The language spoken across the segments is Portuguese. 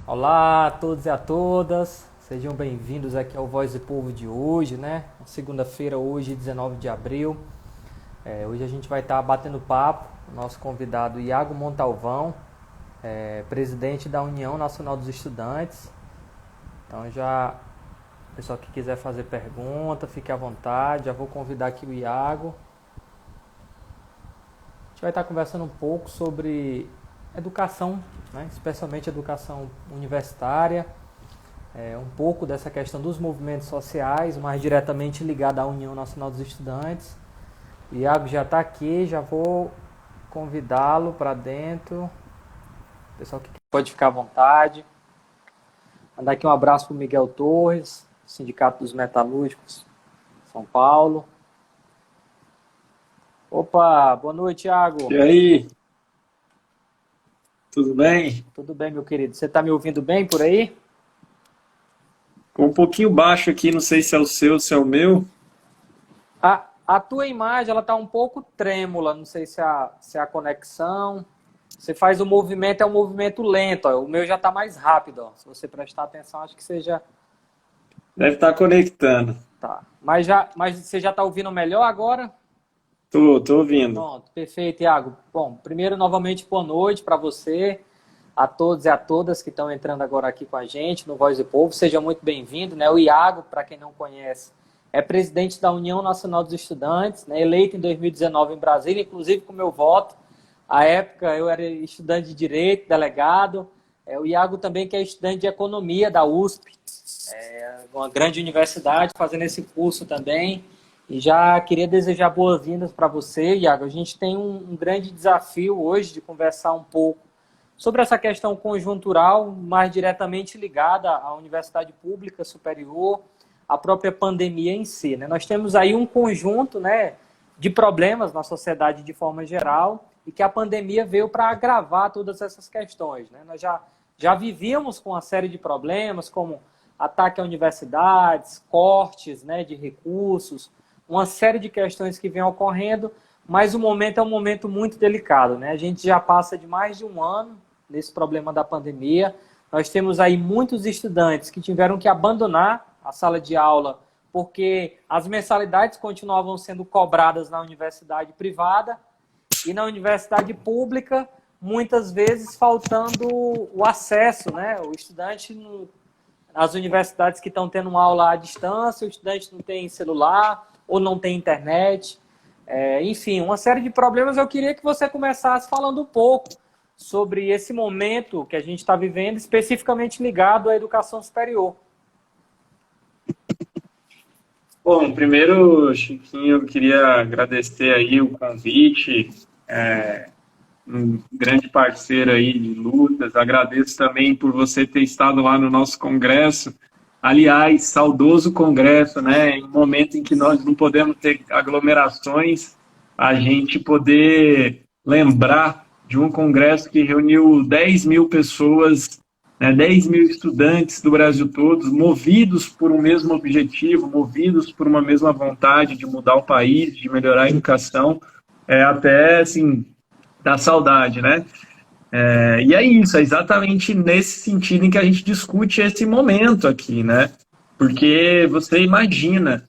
Olá a todos e a todas, sejam bem-vindos aqui ao Voz do Povo de hoje, né? Segunda-feira, hoje, 19 de abril. Hoje a gente vai estar batendo papo com o nosso convidado Iago Montalvão, presidente da União Nacional dos Estudantes. Então, o pessoal que quiser fazer pergunta, fique à vontade. Já vou convidar aqui o Iago. A gente vai estar conversando um pouco sobre educação, né? Especialmente educação universitária, um pouco dessa questão dos movimentos sociais, mais diretamente ligada à União Nacional dos Estudantes. O Iago já está aqui, já vou convidá-lo para dentro. O pessoal que pode ficar à vontade. Mandar aqui um abraço para o Miguel Torres, Sindicato dos Metalúrgicos, São Paulo. Opa, boa noite, Iago. E aí, tudo bem? Tudo bem, meu querido? Você está me ouvindo bem por aí? Um pouquinho baixo aqui, não sei se é o seu ou se é o meu. A tua imagem ela está um pouco trêmula, não sei se é a conexão. Você faz o movimento, é um movimento lento, ó. O meu já está mais rápido, ó. Se você prestar atenção, acho que seja. Deve estar conectando. Tá. Mas você já está ouvindo melhor agora? Tô ouvindo. Pronto, perfeito, Iago. Bom, primeiro, novamente, boa noite para você, a todos e a todas que estão entrando agora aqui com a gente no Voz do Povo. Seja muito bem-vindo, né? O Iago, para quem não conhece, é presidente da União Nacional dos Estudantes, né? Eleito em 2019 em Brasília, inclusive com meu voto. À época, eu era estudante de Direito, delegado. O Iago também, que é estudante de Economia da USP, uma grande universidade, fazendo esse curso também. E já queria desejar boas-vindas para você, Iago. A gente tem um grande desafio hoje de conversar um pouco sobre essa questão conjuntural, mais diretamente ligada à universidade pública superior, à própria pandemia em si, né? Nós temos aí um conjunto, né, de problemas na sociedade de forma geral e que a pandemia veio para agravar todas essas questões, né? Nós já vivíamos com uma série de problemas, como ataque a universidades, cortes, né, de recursos, uma série de questões que vêm ocorrendo, mas o momento é um momento muito delicado, né? A gente já passa de mais de um ano nesse problema da pandemia. Nós temos aí muitos estudantes que tiveram que abandonar a sala de aula porque as mensalidades continuavam sendo cobradas na universidade privada e na universidade pública, muitas vezes faltando o acesso, né? O estudante, as universidades que estão tendo uma aula à distância, o estudante não tem celular ou não tem internet. Enfim, uma série de problemas. Eu queria que você começasse falando um pouco sobre esse momento que a gente está vivendo, especificamente ligado à educação superior. Bom, primeiro, Chiquinho, eu queria agradecer aí o convite, um grande parceiro aí de lutas. Agradeço também por você ter estado lá no nosso congresso. Aliás, saudoso congresso, né? Em um momento em que nós não podemos ter aglomerações, a gente poder lembrar de um congresso que reuniu 10 mil pessoas, né? 10 mil estudantes do Brasil todo, movidos por um mesmo objetivo, movidos por uma mesma vontade de mudar o país, de melhorar a educação, até, assim, dá saudade, né? E é isso, é exatamente nesse sentido em que a gente discute esse momento aqui, né? Porque você imagina,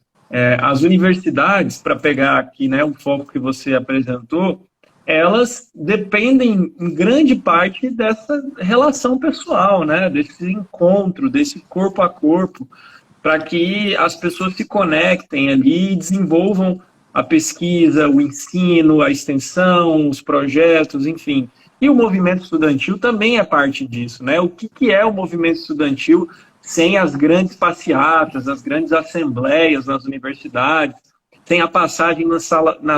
as universidades, para pegar aqui, né, o foco que você apresentou, elas dependem em grande parte dessa relação pessoal, né? Desse encontro, desse corpo a corpo, para que as pessoas se conectem ali e desenvolvam a pesquisa, o ensino, a extensão, os projetos, enfim. E o movimento estudantil também é parte disso, né? O que é o movimento estudantil sem as grandes passeatas, as grandes assembleias nas universidades, sem a passagem na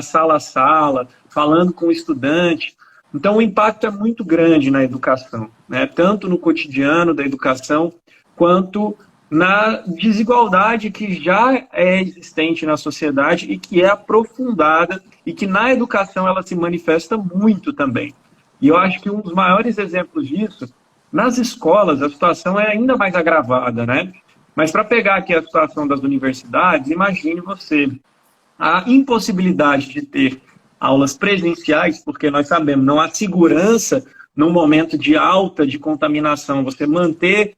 sala a sala, falando com o estudante? Então, o impacto é muito grande na educação, né? Tanto no cotidiano da educação, quanto na desigualdade que já é existente na sociedade e que é aprofundada e que na educação ela se manifesta muito também. E eu acho que um dos maiores exemplos disso, nas escolas, a situação é ainda mais agravada, né? Mas para pegar aqui a situação das universidades, imagine você a impossibilidade de ter aulas presenciais, porque nós sabemos, não há segurança num momento de alta de contaminação, você manter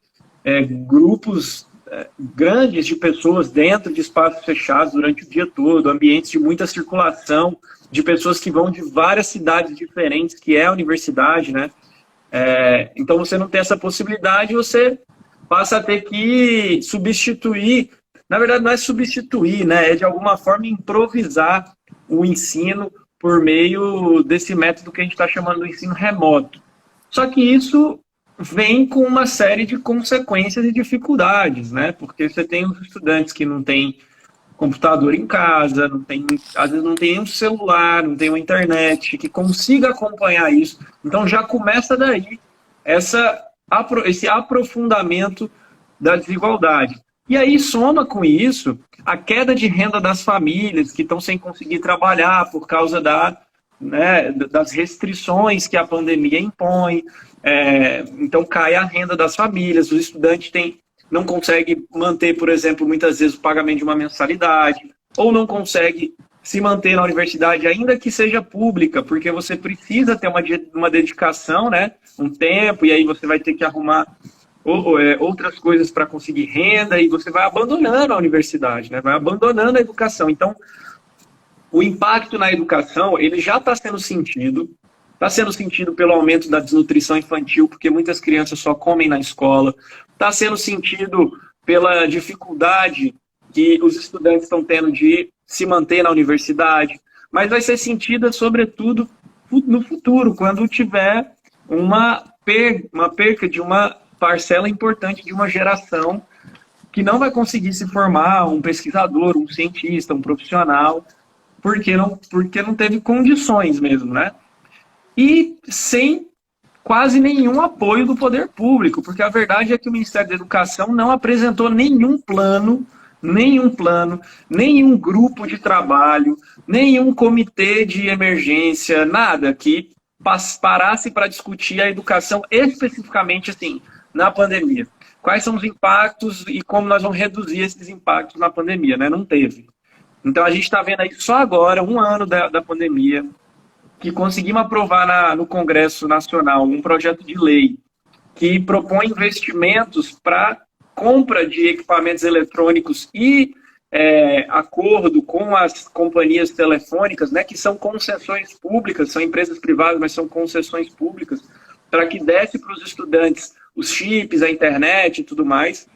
grupos grandes de pessoas dentro de espaços fechados durante o dia todo, ambientes de muita circulação, de pessoas que vão de várias cidades diferentes, que é a universidade, né? Então você não tem essa possibilidade, você passa a ter que substituir, na verdade não é substituir, né? É de alguma forma improvisar o ensino por meio desse método que a gente está chamando de ensino remoto. Só que isso vem com uma série de consequências e dificuldades, né? Porque você tem os estudantes que não têm computador em casa, às vezes não tem um celular, não tem uma internet que consiga acompanhar isso. Então já começa daí esse aprofundamento da desigualdade. E aí soma com isso a queda de renda das famílias que estão sem conseguir trabalhar por causa das restrições que a pandemia impõe. Então cai a renda das famílias, os estudantes não conseguem manter, por exemplo, muitas vezes o pagamento de uma mensalidade, ou não consegue se manter na universidade, ainda que seja pública, porque você precisa ter uma dedicação, né, um tempo, e aí você vai ter que arrumar outras coisas para conseguir renda, e você vai abandonando a universidade, né, vai abandonando a educação. Então, o impacto na educação, ele já está sendo sentido pelo aumento da desnutrição infantil, porque muitas crianças só comem na escola, está sendo sentido pela dificuldade que os estudantes estão tendo de se manter na universidade, mas vai ser sentida, sobretudo, no futuro, quando tiver uma perca de uma parcela importante de uma geração que não vai conseguir se formar um pesquisador, um cientista, um profissional, porque não teve condições mesmo, né? E sem quase nenhum apoio do poder público, porque a verdade é que o Ministério da Educação não apresentou nenhum plano, nenhum grupo de trabalho, nenhum comitê de emergência, nada que parasse para discutir a educação especificamente assim, na pandemia. Quais são os impactos e como nós vamos reduzir esses impactos na pandemia, né? Não teve. Então a gente está vendo aí só agora, um ano da pandemia, que conseguimos aprovar no Congresso Nacional um projeto de lei que propõe investimentos para compra de equipamentos eletrônicos e acordo com as companhias telefônicas, né, que são concessões públicas, são empresas privadas, mas são concessões públicas, para que desse para os estudantes os chips, a internet e tudo mais.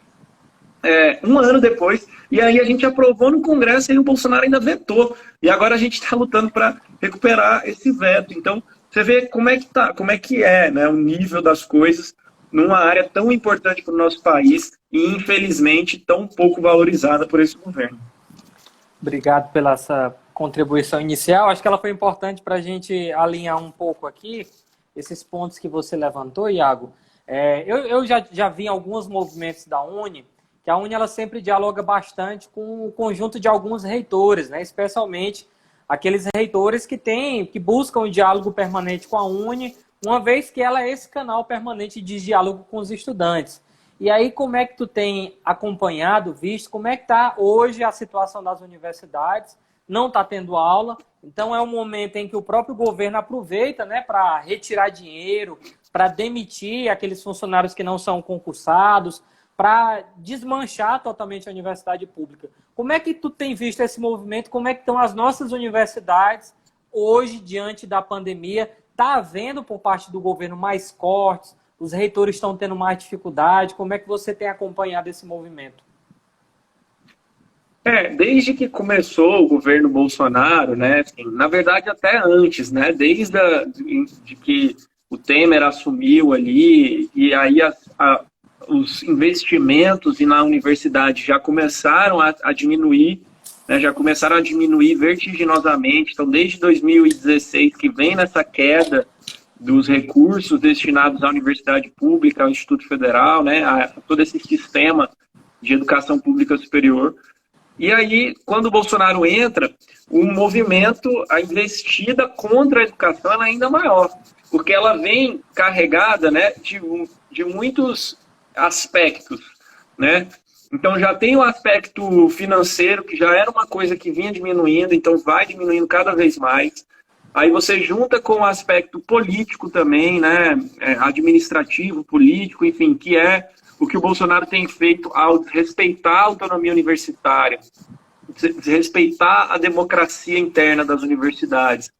Um ano depois, e aí a gente aprovou no Congresso e o Bolsonaro ainda vetou. E agora a gente está lutando para recuperar esse veto. Então, você vê como é que é, né, o nível das coisas numa área tão importante para o nosso país e, infelizmente, tão pouco valorizada por esse governo. Obrigado pela essa contribuição inicial. Acho que ela foi importante para a gente alinhar um pouco aqui esses pontos que você levantou, Iago. Eu já vi alguns movimentos da UNE, que a UNE ela sempre dialoga bastante com o conjunto de alguns reitores, né? Especialmente aqueles reitores que buscam um diálogo permanente com a UNE, uma vez que ela é esse canal permanente de diálogo com os estudantes. E aí, como é que tu tem acompanhado, visto, como é que está hoje a situação das universidades? Não está tendo aula, então é um momento em que o próprio governo aproveita, né, para retirar dinheiro, para demitir aqueles funcionários que não são concursados, para desmanchar totalmente a universidade pública. Como é que tu tem visto esse movimento? Como é que estão as nossas universidades hoje, diante da pandemia? Está havendo, por parte do governo, mais cortes? Os reitores estão tendo mais dificuldade? Como é que você tem acompanhado esse movimento? Desde que começou o governo Bolsonaro, né, assim, na verdade até antes, né, desde de que o Temer assumiu ali, e aí os investimentos na universidade já começaram a diminuir, né, já começaram a diminuir vertiginosamente. Então, desde 2016, que vem nessa queda dos recursos destinados à universidade pública, ao Instituto Federal, né, a todo esse sistema de educação pública superior. E aí, quando o Bolsonaro entra, o movimento, a investida contra a educação ela é ainda maior, porque ela vem carregada, né, de muitos aspectos, né? Então já tem o aspecto financeiro, que já era uma coisa que vinha diminuindo, então vai diminuindo cada vez mais. Aí você junta com o aspecto político também, né, administrativo, político, enfim, que é o que o Bolsonaro tem feito ao respeitar a autonomia universitária, respeitar a democracia interna das universidades,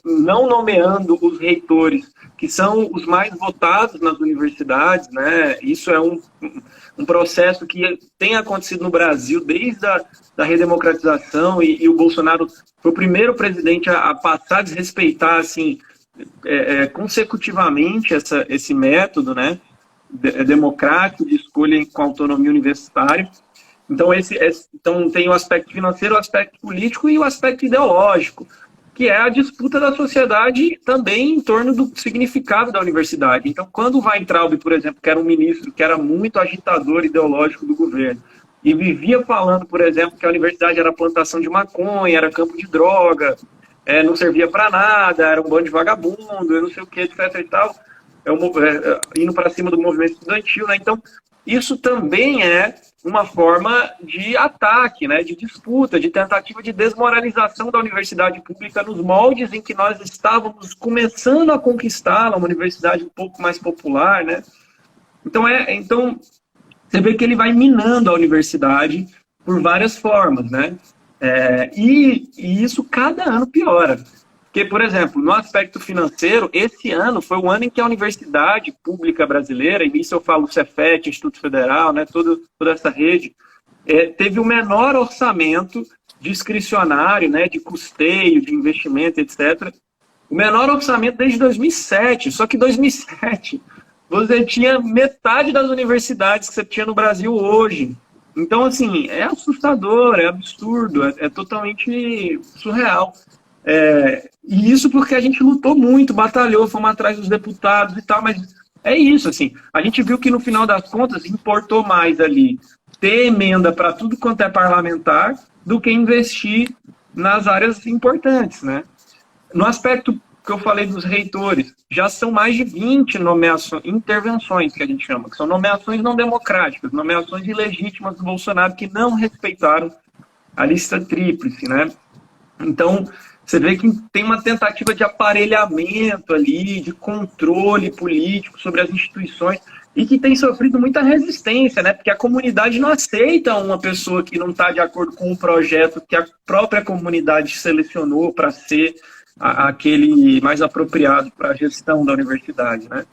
não nomeando os reitores, que são os mais votados nas universidades, né? Isso é um processo que tem acontecido no Brasil desde da redemocratização, e o Bolsonaro foi o primeiro presidente a passar a desrespeitar assim, consecutivamente esse método, né, democrático de escolha com autonomia universitária. Então, então tem o aspecto financeiro, o aspecto político e o aspecto ideológico, que é a disputa da sociedade também em torno do significado da universidade. Então, quando o Weintraub, por exemplo, que era um ministro que era muito agitador ideológico do governo, e vivia falando, por exemplo, que a universidade era plantação de maconha, era campo de droga, não servia para nada, era um bando de vagabundo, eu não sei o que, etc. e tal, indo para cima do movimento estudantil, né? Então, isso também é uma forma de ataque, né, de disputa, de tentativa de desmoralização da universidade pública nos moldes em que nós estávamos começando a conquistá-la, uma universidade um pouco mais popular, né? Então você vê que ele vai minando a universidade por várias formas, né? E isso cada ano piora. Porque, por exemplo, no aspecto financeiro, esse ano foi o ano em que a universidade pública brasileira, e nisso eu falo Cefet, Instituto Federal, né, toda essa rede, teve o menor orçamento discricionário, né, de custeio, de investimento, etc. O menor orçamento desde 2007. Só que em 2007 você tinha metade das universidades que você tinha no Brasil hoje. Então, assim, é assustador, é absurdo, é totalmente surreal. E isso porque a gente lutou muito, batalhou, fomos atrás dos deputados e tal, mas é isso, assim, a gente viu que no final das contas importou mais ali ter emenda para tudo quanto é parlamentar do que investir nas áreas importantes, né? No aspecto que eu falei dos reitores, já são mais de 20 intervenções que a gente chama, que são nomeações não democráticas, nomeações ilegítimas do Bolsonaro que não respeitaram a lista tríplice, né? Então, você vê que tem uma tentativa de aparelhamento ali, de controle político sobre as instituições, e que tem sofrido muita resistência, né? Porque a comunidade não aceita uma pessoa que não está de acordo com o projeto que a própria comunidade selecionou para ser aquele mais apropriado para a gestão da universidade, né?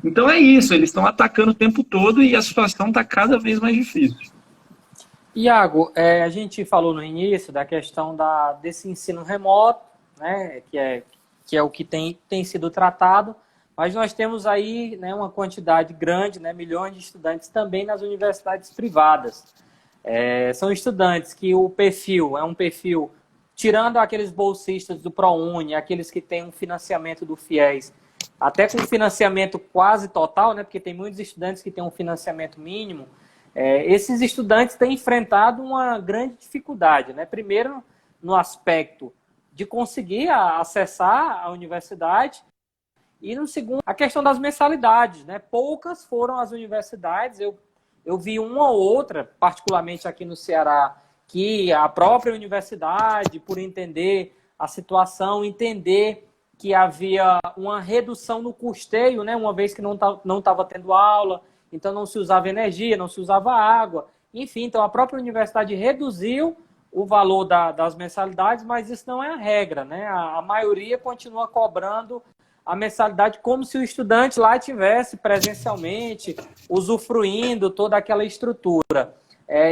Então é isso, eles estão atacando o tempo todo e a situação está cada vez mais difícil. Iago, a gente falou no início da questão desse ensino remoto, né, que é o que tem sido tratado, mas nós temos aí, né, uma quantidade grande, né, milhões de estudantes também nas universidades privadas. São estudantes que o perfil é um perfil, tirando aqueles bolsistas do ProUni, aqueles que têm um financiamento do FIES, até com financiamento quase total, né, porque tem muitos estudantes que têm um financiamento mínimo. Esses estudantes têm enfrentado uma grande dificuldade, né? Primeiro, no aspecto de conseguir acessar a universidade, e no segundo, a questão das mensalidades, né? Poucas foram as universidades, eu vi uma ou outra, particularmente aqui no Ceará, que a própria universidade, por entender a situação, entender que havia uma redução no custeio, né? Uma vez que não estava tendo aula, então não se usava energia, não se usava água. Enfim, então a própria universidade reduziu o valor das mensalidades, mas isso não é a regra, né? A maioria continua cobrando a mensalidade como se o estudante lá estivesse presencialmente, usufruindo toda aquela estrutura.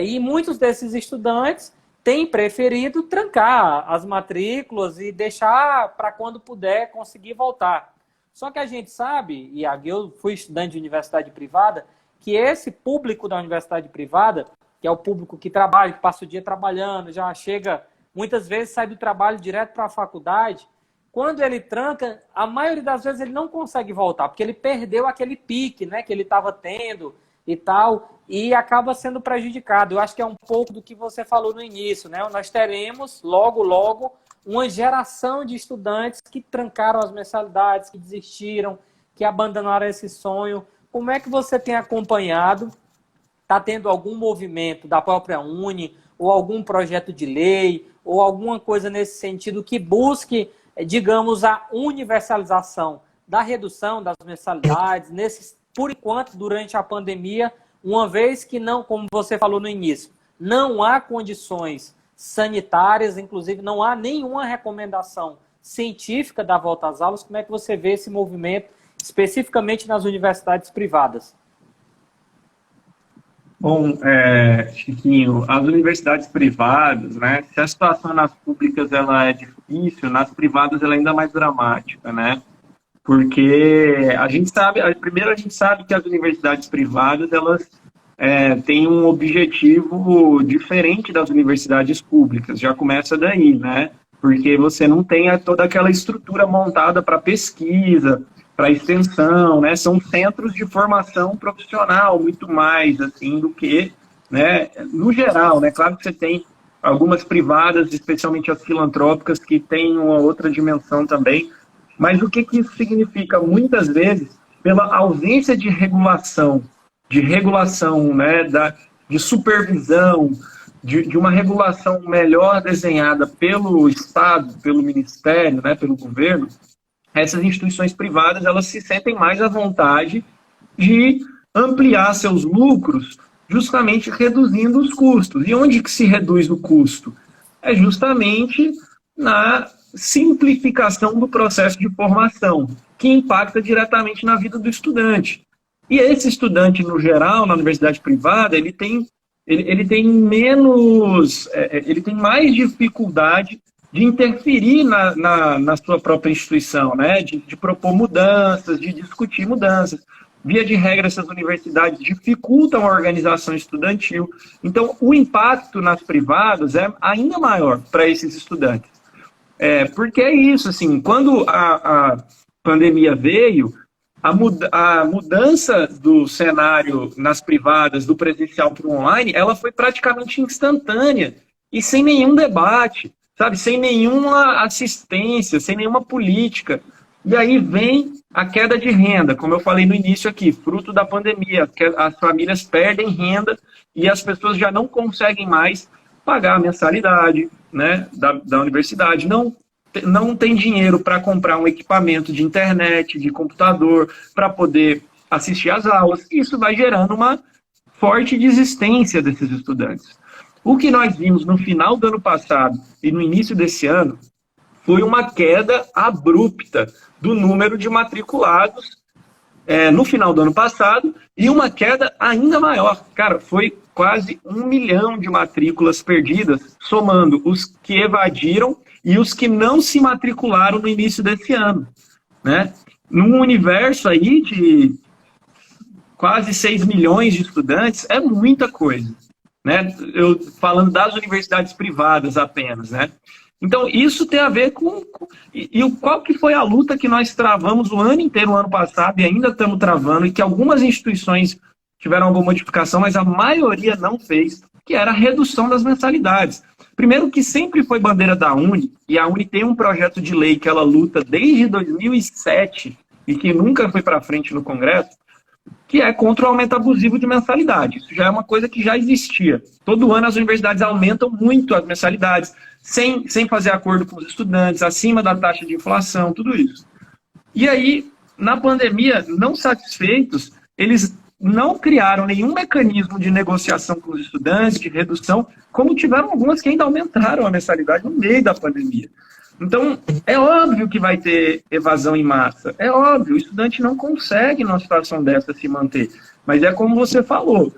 E muitos desses estudantes têm preferido trancar as matrículas e deixar para quando puder conseguir voltar. Só que a gente sabe, e eu fui estudante de universidade privada, que esse público da universidade privada, que é o público que trabalha, que passa o dia trabalhando, já chega, muitas vezes sai do trabalho direto para a faculdade, quando ele tranca, a maioria das vezes ele não consegue voltar, porque ele perdeu aquele pique, né, que ele estava tendo e tal, e acaba sendo prejudicado. Eu acho que é um pouco do que você falou no início, né? Nós teremos, logo, uma geração de estudantes que trancaram as mensalidades, que desistiram, que abandonaram esse sonho. Como é que você tem acompanhado? Está tendo algum movimento da própria Uni, ou algum projeto de lei, ou alguma coisa nesse sentido que busque digamos, a universalização da redução das mensalidades, por enquanto, durante a pandemia, uma vez que não, como você falou no início, não há condições sanitárias, inclusive não há nenhuma recomendação científica da volta às aulas. Como é que você vê esse movimento, especificamente nas universidades privadas? Bom, Chiquinho, as universidades privadas, né, se a situação nas públicas ela é difícil, nas privadas ela é ainda mais dramática, né? Porque a gente sabe que as universidades privadas elas têm um objetivo diferente das universidades públicas, já começa daí, né? Porque você não tem toda aquela estrutura montada para pesquisa, para extensão, né? São centros de formação profissional, muito mais assim do que, né? No geral, né? Claro que você tem algumas privadas, especialmente as filantrópicas, que têm uma outra dimensão também. Mas o que isso significa? Muitas vezes, pela ausência de regulação, né, de supervisão, de uma regulação melhor desenhada pelo Estado, pelo Ministério, né, pelo governo, essas instituições privadas elas se sentem mais à vontade de ampliar seus lucros, justamente reduzindo os custos. E onde que se reduz o custo? É justamente na simplificação do processo de formação, que impacta diretamente na vida do estudante. E esse estudante, no geral, na universidade privada, ele tem mais dificuldade de interferir na sua própria instituição, né? De propor mudanças, de discutir mudanças. Via de regra, essas universidades dificultam a organização estudantil. Então, o impacto nas privadas é ainda maior para esses estudantes. Porque é isso, assim, quando a pandemia veio, a mudança do cenário nas privadas, do presencial para o online, ela foi praticamente instantânea e sem nenhum debate, sabe? Sem nenhuma assistência, sem nenhuma política. E aí vem a queda de renda, como eu falei no início aqui, fruto da pandemia, que as famílias perdem renda e as pessoas já não conseguem mais pagar a mensalidade, né, da universidade, não tem dinheiro para comprar um equipamento de internet, de computador, para poder assistir às aulas. Isso vai gerando uma forte desistência desses estudantes. O que nós vimos no final do ano passado e no início desse ano foi uma queda abrupta do número de matriculados no final do ano passado e uma queda ainda maior. Cara, foi quase 1 milhão de matrículas perdidas, somando os que evadiram e os que não se matricularam no início desse ano, né? Num universo aí de quase 6 milhões de estudantes, é muita coisa, né? Eu falando das universidades privadas apenas, né? Então, isso tem a ver com... E qual que foi a luta que nós travamos o ano inteiro, o ano passado, e ainda estamos travando, e que algumas instituições tiveram alguma modificação, mas a maioria não fez, que era a redução das mensalidades. Primeiro que sempre foi bandeira da Uni, e a Uni tem um projeto de lei que ela luta desde 2007, e que nunca foi para frente no Congresso, que é contra o aumento abusivo de mensalidade. Isso já é uma coisa que já existia. Todo ano as universidades aumentam muito as mensalidades, sem fazer acordo com os estudantes, acima da taxa de inflação, tudo isso. E aí, na pandemia, não satisfeitos, eles não criaram nenhum mecanismo de negociação com os estudantes, de redução, como tiveram algumas que ainda aumentaram a mensalidade no meio da pandemia. Então, é óbvio que vai ter evasão em massa. É óbvio, o estudante não consegue, numa situação dessa, se manter. Mas é como você falou,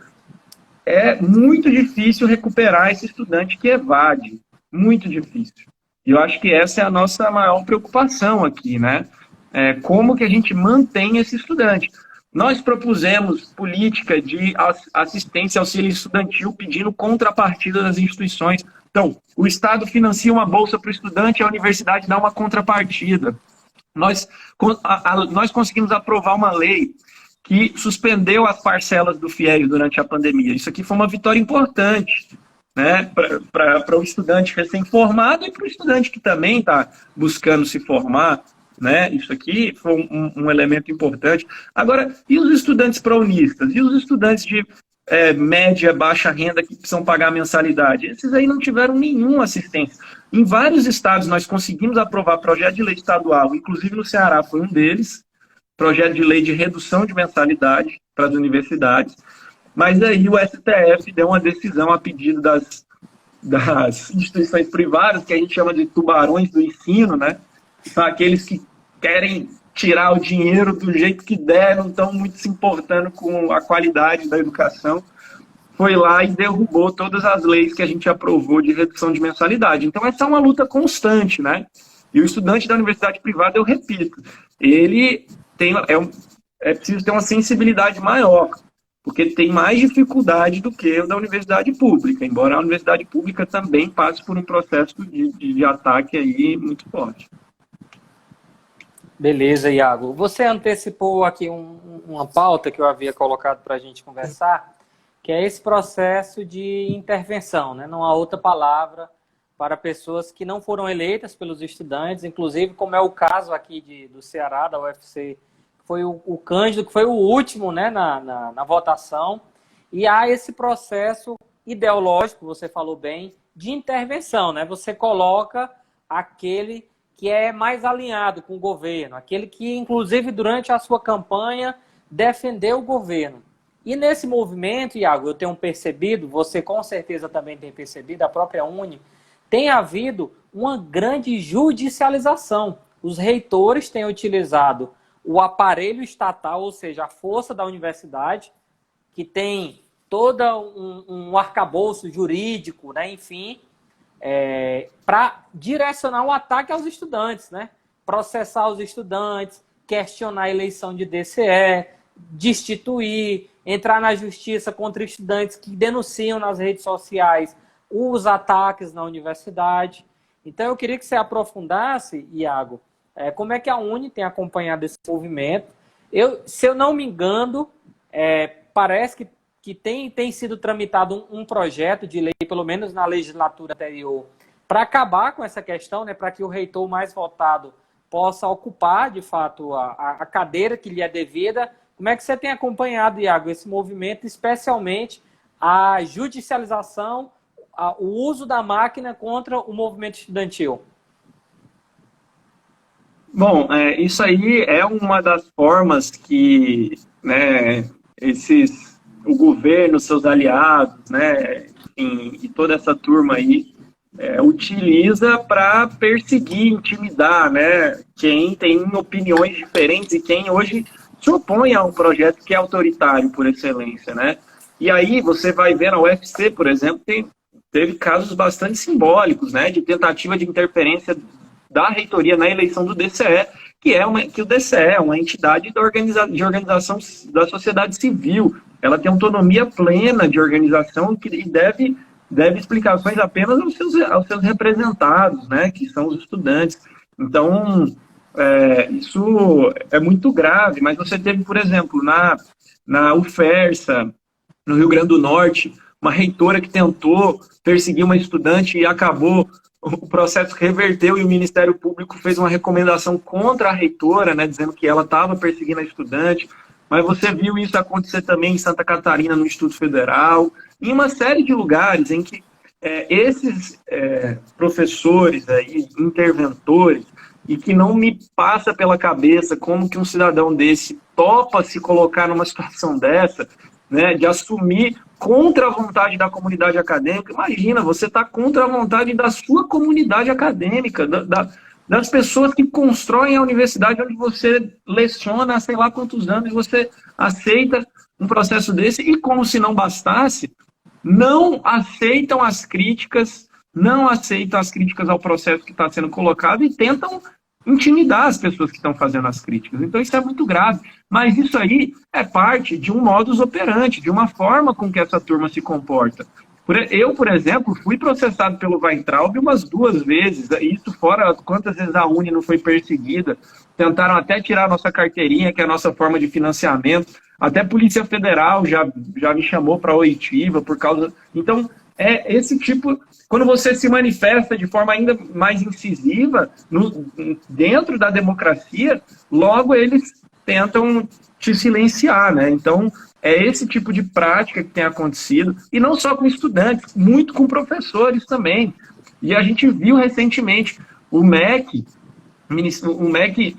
é muito difícil recuperar esse estudante que evade. Muito difícil. E eu acho que essa é a nossa maior preocupação aqui, né? Como que a gente mantém esse estudante. Nós propusemos política de assistência auxílio estudantil pedindo contrapartida das instituições. Então, o Estado financia uma bolsa para o estudante e a universidade dá uma contrapartida. Nós conseguimos aprovar uma lei que suspendeu as parcelas do FIES durante a pandemia. Isso aqui foi uma vitória importante, né, para o estudante recém-formado e para o estudante que também está buscando se formar, né? Isso aqui foi um elemento importante. Agora, e os estudantes pró-unistas? E os estudantes média, baixa renda que precisam pagar mensalidade. Esses aí não tiveram nenhuma assistência. Em vários estados nós conseguimos aprovar projeto de lei estadual, inclusive no Ceará foi um deles, projeto de lei de redução de mensalidade para as universidades, mas aí o STF deu uma decisão a pedido das instituições privadas, que a gente chama de tubarões do ensino, né? São aqueles que querem tirar o dinheiro do jeito que der, não estão muito se importando com a qualidade da educação, foi lá e derrubou todas as leis que a gente aprovou de redução de mensalidade. Então, essa é uma luta constante, né? E o estudante da universidade privada, eu repito, ele é preciso ter uma sensibilidade maior, porque tem mais dificuldade do que o da universidade pública, embora a universidade pública também passe por um processo de ataque aí muito forte. Beleza, Iago. Você antecipou aqui uma pauta que eu havia colocado para a gente conversar, que é esse processo de intervenção, né? Não há outra palavra para pessoas que não foram eleitas pelos estudantes, inclusive como é o caso aqui do Ceará, da UFC, foi o Cândido, que foi o último, né, na votação, e há esse processo ideológico, você falou bem, de intervenção, né? Você coloca aquele que é mais alinhado com o governo, aquele que, inclusive, durante a sua campanha, defendeu o governo. E nesse movimento, Iago, eu tenho percebido, você com certeza também tem percebido, a própria Uni, tem havido uma grande judicialização. Os reitores têm utilizado o aparelho estatal, ou seja, a força da universidade, que tem todo um arcabouço jurídico, né, enfim, para direcionar um ataque aos estudantes, né? Processar os estudantes, questionar a eleição de DCE, destituir, entrar na justiça contra estudantes que denunciam nas redes sociais os ataques na universidade. Então, eu queria que você aprofundasse, Iago, como é que a Uni tem acompanhado esse movimento. Se eu não me engano, parece que tem sido tramitado um projeto de lei, pelo menos na legislatura anterior, para acabar com essa questão, né, para que o reitor mais votado possa ocupar, de fato, a cadeira que lhe é devida. Como é que você tem acompanhado, Iago, esse movimento, especialmente a judicialização, o uso da máquina contra o movimento estudantil? Bom, isso aí é uma das formas que, né, o governo, seus aliados, né, enfim, e toda essa turma aí utiliza para perseguir, intimidar, né, quem tem opiniões diferentes e quem hoje se opõe a um projeto que é autoritário por excelência, né? E aí você vai ver na UFC, por exemplo, teve casos bastante simbólicos, né, de tentativa de interferência da reitoria na eleição do DCE, que o DCE é uma entidade de organização da sociedade civil. Ela tem autonomia plena de organização e deve explicações apenas aos seus representados, né, que são os estudantes. Então, isso é muito grave, mas você teve, por exemplo, na UFERSA, no Rio Grande do Norte, uma reitora que tentou perseguir uma estudante e acabou, o processo reverteu e o Ministério Público fez uma recomendação contra a reitora, né, dizendo que ela estava perseguindo a estudante. Mas você viu isso acontecer também em Santa Catarina, no Instituto Federal, em uma série de lugares em que esses professores, interventores, e que não me passa pela cabeça como que um cidadão desse topa se colocar numa situação dessa, né, de assumir contra a vontade da comunidade acadêmica. Imagina, você está contra a vontade da sua comunidade acadêmica, das pessoas que constroem a universidade onde você leciona há sei lá quantos anos, e você aceita um processo desse, e como se não bastasse, não aceitam as críticas ao processo que está sendo colocado e tentam intimidar as pessoas que estão fazendo as críticas. Então isso é muito grave. Mas isso aí é parte de um modus operandi, de uma forma com que essa turma se comporta. Eu, por exemplo, fui processado pelo Weintraub umas 2 vezes, isso fora quantas vezes a Uni não foi perseguida, tentaram até tirar a nossa carteirinha, que é a nossa forma de financiamento, até a Polícia Federal já me chamou para oitiva por causa... Então, esse tipo... Quando você se manifesta de forma ainda mais incisiva dentro da democracia, logo eles tentam te silenciar, né? Então, É esse tipo de prática que tem acontecido, e não só com estudantes, muito com professores também. E a gente viu recentemente o MEC,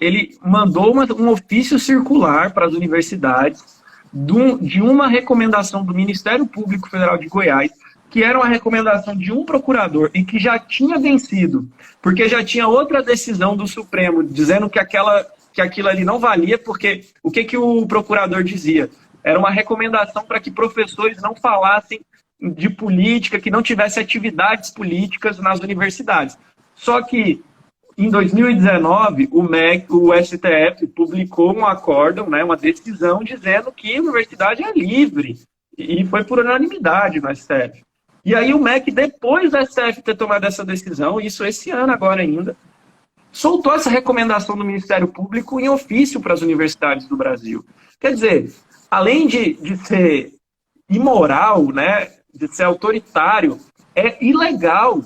ele mandou um ofício circular para as universidades de uma recomendação do Ministério Público Federal de Goiás, que era uma recomendação de um procurador e que já tinha vencido, porque já tinha outra decisão do Supremo dizendo que aquilo ali não valia, porque o que o procurador dizia? Era uma recomendação para que professores não falassem de política, que não tivesse atividades políticas nas universidades. Só que, em 2019, o STF publicou um acórdão, né, uma decisão dizendo que a universidade é livre, e foi por unanimidade no STF. E aí o MEC, depois do STF ter tomado essa decisão, isso esse ano agora ainda, soltou essa recomendação do Ministério Público em ofício para as universidades do Brasil. Quer dizer, além de ser imoral, né, de ser autoritário, é ilegal.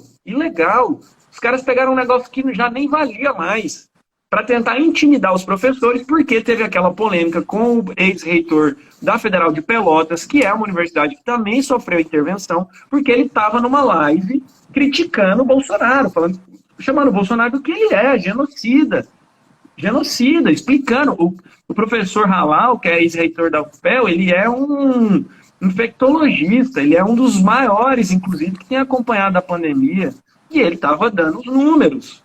Os caras pegaram um negócio que já nem valia mais para tentar intimidar os professores, porque teve aquela polêmica com o ex-reitor da Federal de Pelotas, que é uma universidade que também sofreu intervenção, porque ele estava numa live criticando o Bolsonaro, chamando o Bolsonaro do que ele é, genocida, explicando. O professor Halal, que é ex-reitor da UFPEL, ele é um infectologista, ele é um dos maiores, inclusive, que tem acompanhado a pandemia, e ele estava dando os números,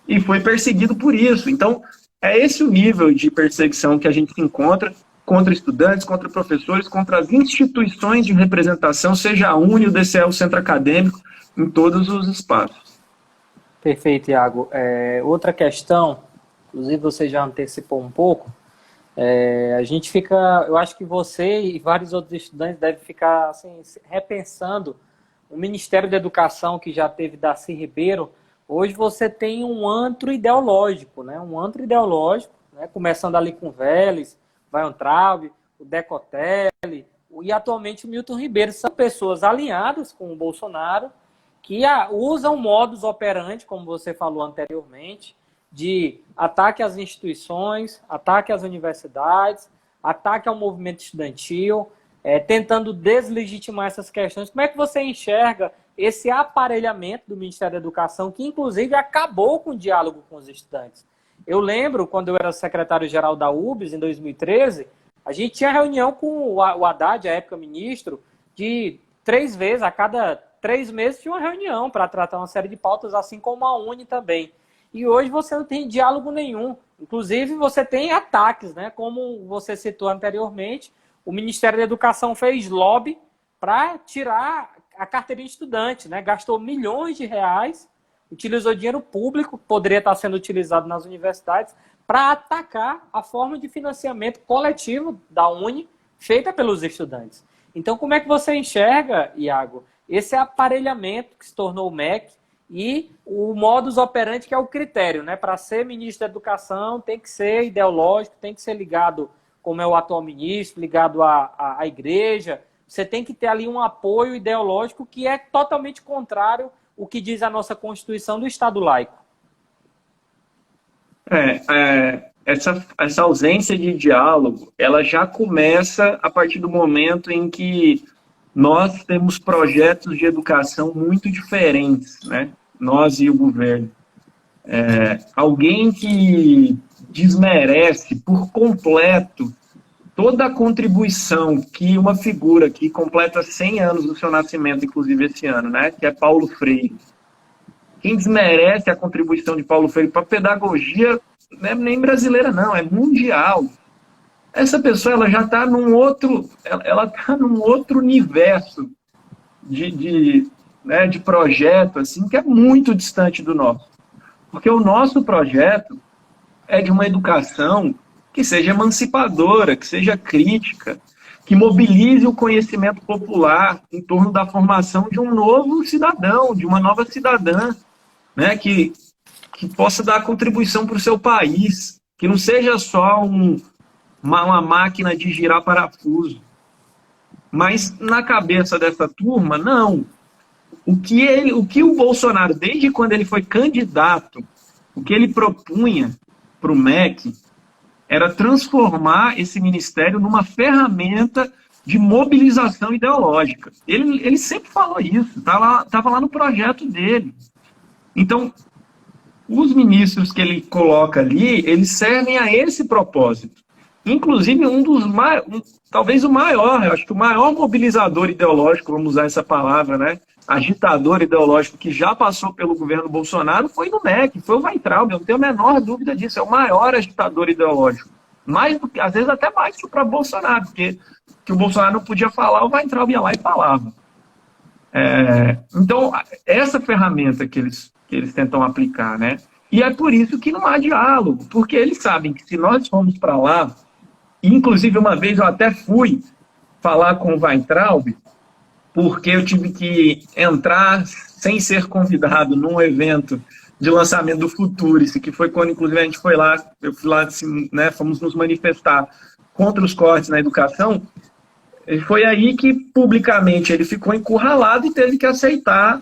e foi perseguido por isso. Então, é esse o nível de perseguição que a gente se encontra contra estudantes, contra professores, contra as instituições de representação, seja a UNE, o DCE, o Centro Acadêmico, em todos os espaços. Perfeito, Iago. Outra questão, inclusive você já antecipou um pouco, a gente fica, eu acho que você e vários outros estudantes devem ficar assim, repensando o Ministério da Educação, que já teve Darcy Ribeiro. Hoje você tem um antro ideológico, né? Começando ali com o Vélez, Weintraub, o Decotelli, e atualmente o Milton Ribeiro. São pessoas alinhadas com o Bolsonaro, que usam modus operandi, como você falou anteriormente, de ataque às instituições, ataque às universidades, ataque ao movimento estudantil, tentando deslegitimar essas questões. Como é que você enxerga esse aparelhamento do Ministério da Educação, que inclusive acabou com o diálogo com os estudantes? Eu lembro, quando eu era secretário-geral da UBS, em 2013, a gente tinha reunião com o Haddad, à época ministro, de 3 vezes, a cada 3 meses tinha uma reunião para tratar uma série de pautas, assim como a UNE também. E hoje você não tem diálogo nenhum. Inclusive, você tem ataques, né? Como você citou anteriormente, o Ministério da Educação fez lobby para tirar a carteirinha de estudante, né? Gastou milhões de reais, utilizou dinheiro público, poderia estar sendo utilizado nas universidades, para atacar a forma de financiamento coletivo da UNE, feita pelos estudantes. Então, como é que você enxerga, Iago, esse aparelhamento que se tornou o MEC e o modus operandi, que é o critério, né? Para ser ministro da Educação, tem que ser ideológico, tem que ser ligado, como é o atual ministro, ligado à igreja. Você tem que ter ali um apoio ideológico que é totalmente contrário ao que diz a nossa Constituição do Estado laico. Essa ausência de diálogo, ela já começa a partir do momento em que nós temos projetos de educação muito diferentes, né? Nós e o governo. Alguém que desmerece por completo toda a contribuição que uma figura que completa 100 anos do seu nascimento, inclusive esse ano, né, que é Paulo Freire. Quem desmerece a contribuição de Paulo Freire para a pedagogia, não é nem brasileira não, é mundial. Essa pessoa ela já está num outro universo de projeto assim, que é muito distante do nosso. Porque o nosso projeto é de uma educação que seja emancipadora, que seja crítica, que mobilize o conhecimento popular em torno da formação de um novo cidadão, de uma nova cidadã, né, que possa dar contribuição para o seu país, que não seja só uma máquina de girar parafuso. Mas na cabeça dessa turma, não. O que o Bolsonaro, desde quando ele foi candidato, o que ele propunha para o MEC era transformar esse ministério numa ferramenta de mobilização ideológica. Ele sempre falou isso, estava lá no projeto dele. Então, os ministros que ele coloca ali, eles servem a esse propósito. Inclusive, talvez o maior, eu acho que o maior mobilizador ideológico, vamos usar essa palavra, né? Agitador ideológico que já passou pelo governo Bolsonaro foi no MEC, foi o Weintraub, eu não tenho a menor dúvida disso, é o maior agitador ideológico. Mais do que, às vezes até mais que o próprio Bolsonaro, porque que o Bolsonaro não podia falar, o Weintraub ia lá e falava. Então, essa ferramenta que eles tentam aplicar, né? E é por isso que não há diálogo, porque eles sabem que se nós formos para lá, inclusive uma vez eu até fui falar com o Weintraub, porque eu tive que entrar sem ser convidado num evento de lançamento do Futurice, que foi quando, inclusive, a gente foi lá, eu fui lá, assim, né, fomos nos manifestar contra os cortes na educação, e foi aí que, publicamente, ele ficou encurralado e teve que aceitar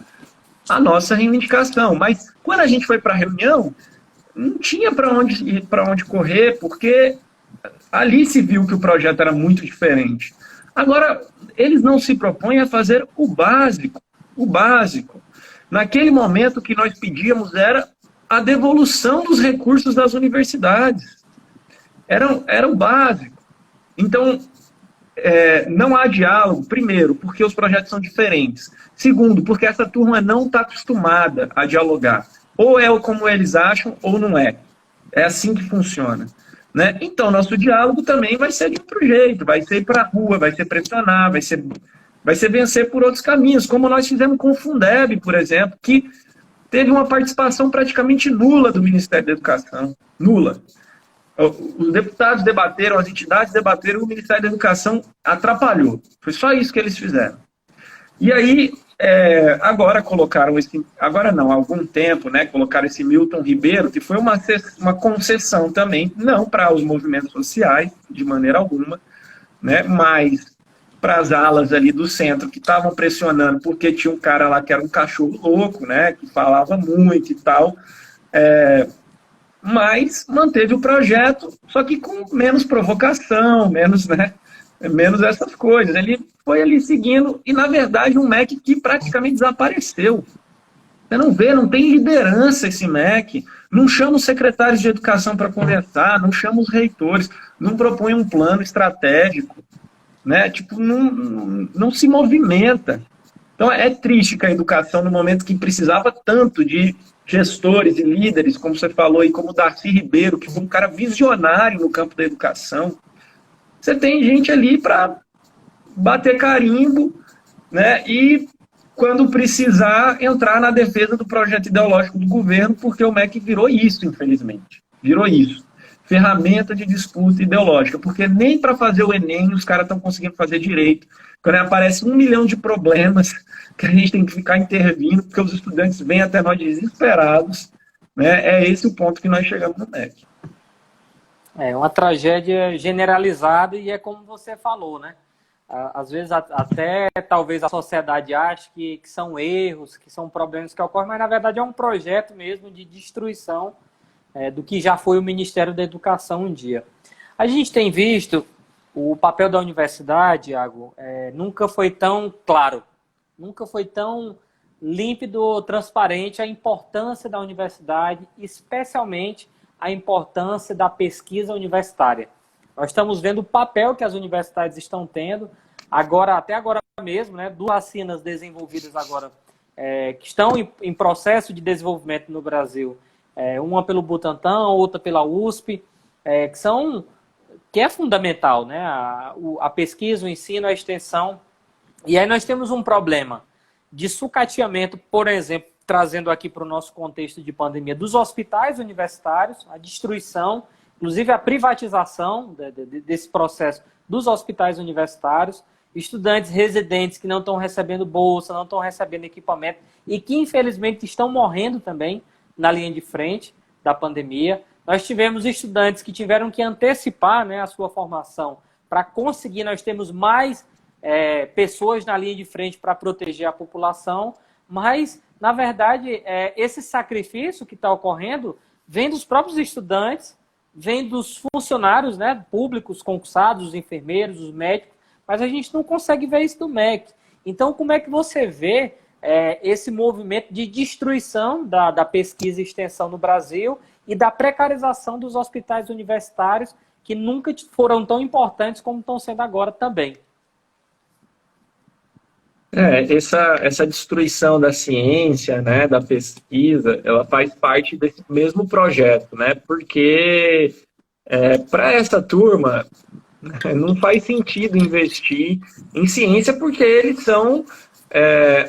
a nossa reivindicação. Mas, quando a gente foi para a reunião, não tinha para onde correr, porque ali se viu que o projeto era muito diferente. Agora, eles não se propõem a fazer o básico. O básico. Naquele momento, o que nós pedíamos era a devolução dos recursos das universidades. Era o básico. Então, não há diálogo, primeiro, porque os projetos são diferentes. Segundo, porque essa turma não está acostumada a dialogar. Ou é como eles acham, ou não é. É assim que funciona. Né? Então, nosso diálogo também vai ser de outro jeito, vai ser ir para a rua, vai ser pressionar, vai ser vencer por outros caminhos, como nós fizemos com o Fundeb, por exemplo, que teve uma participação praticamente nula do Ministério da Educação. Nula. Os deputados debateram, as entidades debateram, o Ministério da Educação atrapalhou. Foi só isso que eles fizeram. E aí, agora colocaram há algum tempo, né, colocaram esse Milton Ribeiro, que foi uma concessão também, não para os movimentos sociais, de maneira alguma, né, mas para as alas ali do centro, que estavam pressionando, porque tinha um cara lá que era um cachorro louco, né, que falava muito e tal, mas manteve o projeto, só que com menos provocação, menos essas coisas. Ele foi ali seguindo, e na verdade um MEC que praticamente desapareceu. Você não vê, não tem liderança esse MEC, não chama os secretários de educação para conversar, não chama os reitores, não propõe um plano estratégico, né? Tipo, não se movimenta. Então é triste que a educação, no momento que precisava tanto de gestores e líderes, como você falou, e como o Darcy Ribeiro, que foi um cara visionário no campo da educação, você tem gente ali para bater carimbo, né, e, quando precisar, entrar na defesa do projeto ideológico do governo, porque o MEC virou isso, infelizmente. Virou isso. Ferramenta de disputa ideológica, porque nem para fazer o Enem os caras estão conseguindo fazer direito. Quando aparece 1 milhão de problemas que a gente tem que ficar intervindo, porque os estudantes vêm até nós desesperados, né, é esse o ponto que nós chegamos no MEC. É uma tragédia generalizada e é como você falou, né? Às vezes até talvez a sociedade ache que são erros, que são problemas que ocorrem, mas na verdade é um projeto mesmo de destruição do que já foi o Ministério da Educação um dia. A gente tem visto o papel da universidade, Iago, nunca foi tão claro, nunca foi tão límpido, transparente a importância da universidade, especialmente a importância da pesquisa universitária. Nós estamos vendo o papel que as universidades estão tendo, até agora mesmo, né, 2 vacinas desenvolvidas agora, que estão em processo de desenvolvimento no Brasil, uma pelo Butantan, outra pela USP, que é fundamental, né, a pesquisa, o ensino, a extensão. E aí nós temos um problema de sucateamento, por exemplo, trazendo aqui para o nosso contexto de pandemia, dos hospitais universitários, a destruição, inclusive a privatização desse processo dos hospitais universitários, estudantes residentes que não estão recebendo bolsa, não estão recebendo equipamento e que, infelizmente, estão morrendo também na linha de frente da pandemia. Nós tivemos estudantes que tiveram que antecipar, né, a sua formação para conseguir, nós temos mais pessoas na linha de frente para proteger a população, mas, na verdade, esse sacrifício que está ocorrendo vem dos próprios estudantes, vem dos funcionários, né, públicos, concursados, os enfermeiros, os médicos, mas a gente não consegue ver isso do MEC. Então, como é que você vê esse movimento de destruição da pesquisa e extensão no Brasil e da precarização dos hospitais universitários, que nunca foram tão importantes como estão sendo agora também? Essa destruição da ciência, né, da pesquisa, ela faz parte desse mesmo projeto, né, porque para essa turma não faz sentido investir em ciência porque eles são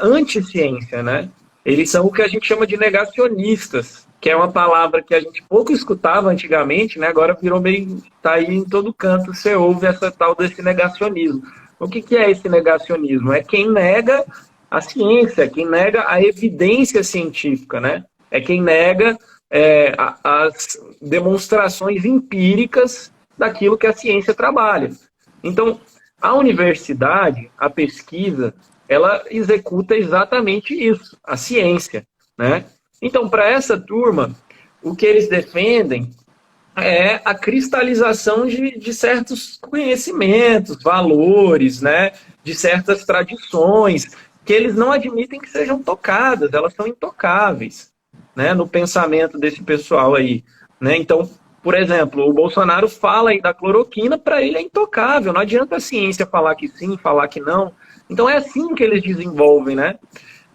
anti-ciência, né? Eles são o que a gente chama de negacionistas, que é uma palavra que a gente pouco escutava antigamente, né? Agora virou meio, tá aí em todo canto, você ouve essa tal desse negacionismo. O que é esse negacionismo? É quem nega a ciência, quem nega a evidência científica, né? É quem nega as demonstrações empíricas daquilo que a ciência trabalha. Então, a universidade, a pesquisa, ela executa exatamente isso, a ciência, né? Então, para essa turma, o que eles defendem é a cristalização de certos conhecimentos, valores, né? De certas tradições, que eles não admitem que sejam tocadas, elas são intocáveis, né? No pensamento desse pessoal aí, né? Então, por exemplo, o Bolsonaro fala aí da cloroquina, para ele é intocável, não adianta a ciência falar que sim, falar que não. Então é assim que eles desenvolvem, né?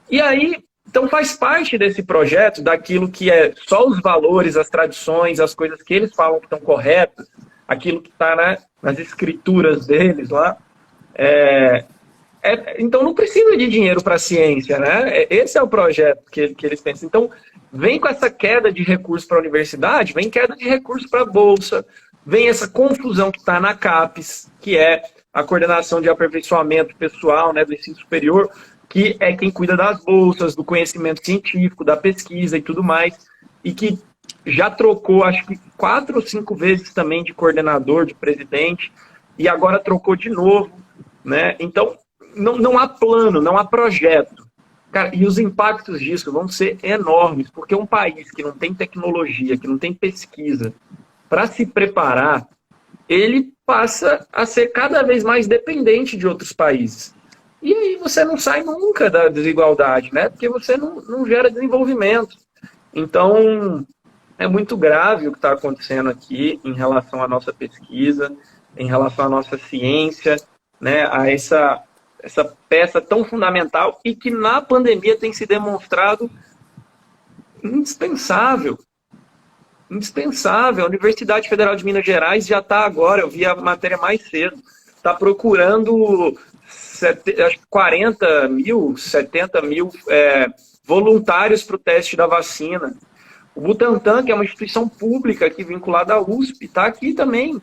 E aí, então faz parte desse projeto, daquilo que é só os valores, as tradições, as coisas que eles falam que estão corretas, aquilo que está, né, nas escrituras deles lá. Então não precisa de dinheiro para a ciência, né? Esse é o projeto que eles pensam. Então, vem com essa queda de recursos para a universidade, vem queda de recursos para a Bolsa, vem essa confusão que está na CAPES, que é a coordenação de aperfeiçoamento pessoal, né, do ensino superior, que é quem cuida das bolsas, do conhecimento científico, da pesquisa e tudo mais, e que já trocou, acho que 4 ou 5 vezes também de coordenador, de presidente, e agora trocou de novo, né? Então, não há plano, não há projeto. Cara, e os impactos disso vão ser enormes, porque um país que não tem tecnologia, que não tem pesquisa, para se preparar, ele passa a ser cada vez mais dependente de outros países. E aí você não sai nunca da desigualdade, né? Porque você não gera desenvolvimento. Então, é muito grave o que está acontecendo aqui em relação à nossa pesquisa, em relação à nossa ciência, né? A essa peça tão fundamental e que na pandemia tem se demonstrado indispensável. Indispensável. A Universidade Federal de Minas Gerais já está agora, eu vi a matéria mais cedo, está procurando 40 mil, 70 mil voluntários para o teste da vacina. O Butantan, que é uma instituição pública aqui vinculada à USP, está aqui também,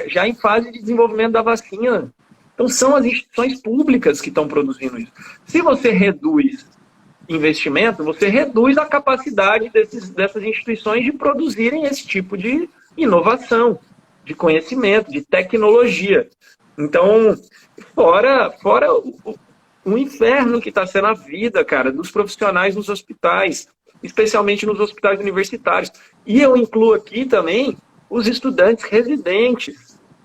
já em fase de desenvolvimento da vacina. Então, são as instituições públicas que estão produzindo isso. Se você reduz investimento, você reduz a capacidade dessas instituições de produzirem esse tipo de inovação, de conhecimento, de tecnologia. Então, fora o inferno que está sendo a vida, cara, dos profissionais nos hospitais, especialmente nos hospitais universitários. E eu incluo aqui também os estudantes residentes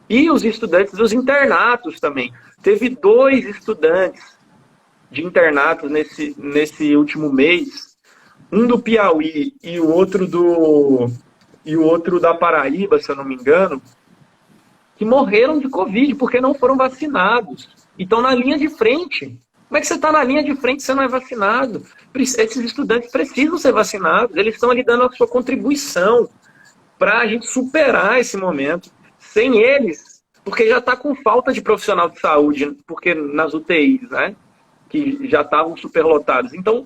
e os estudantes dos internatos também. Teve 2 estudantes de internatos nesse último mês, um do Piauí e o outro da Paraíba, se eu não me engano, que morreram de Covid porque não foram vacinados. E estão na linha de frente. Como é que você está na linha de frente se você não é vacinado? Esses estudantes precisam ser vacinados, eles estão ali dando a sua contribuição para a gente superar esse momento. Sem eles, porque já está com falta de profissional de saúde, porque nas UTIs, né, que já estavam superlotados. Então,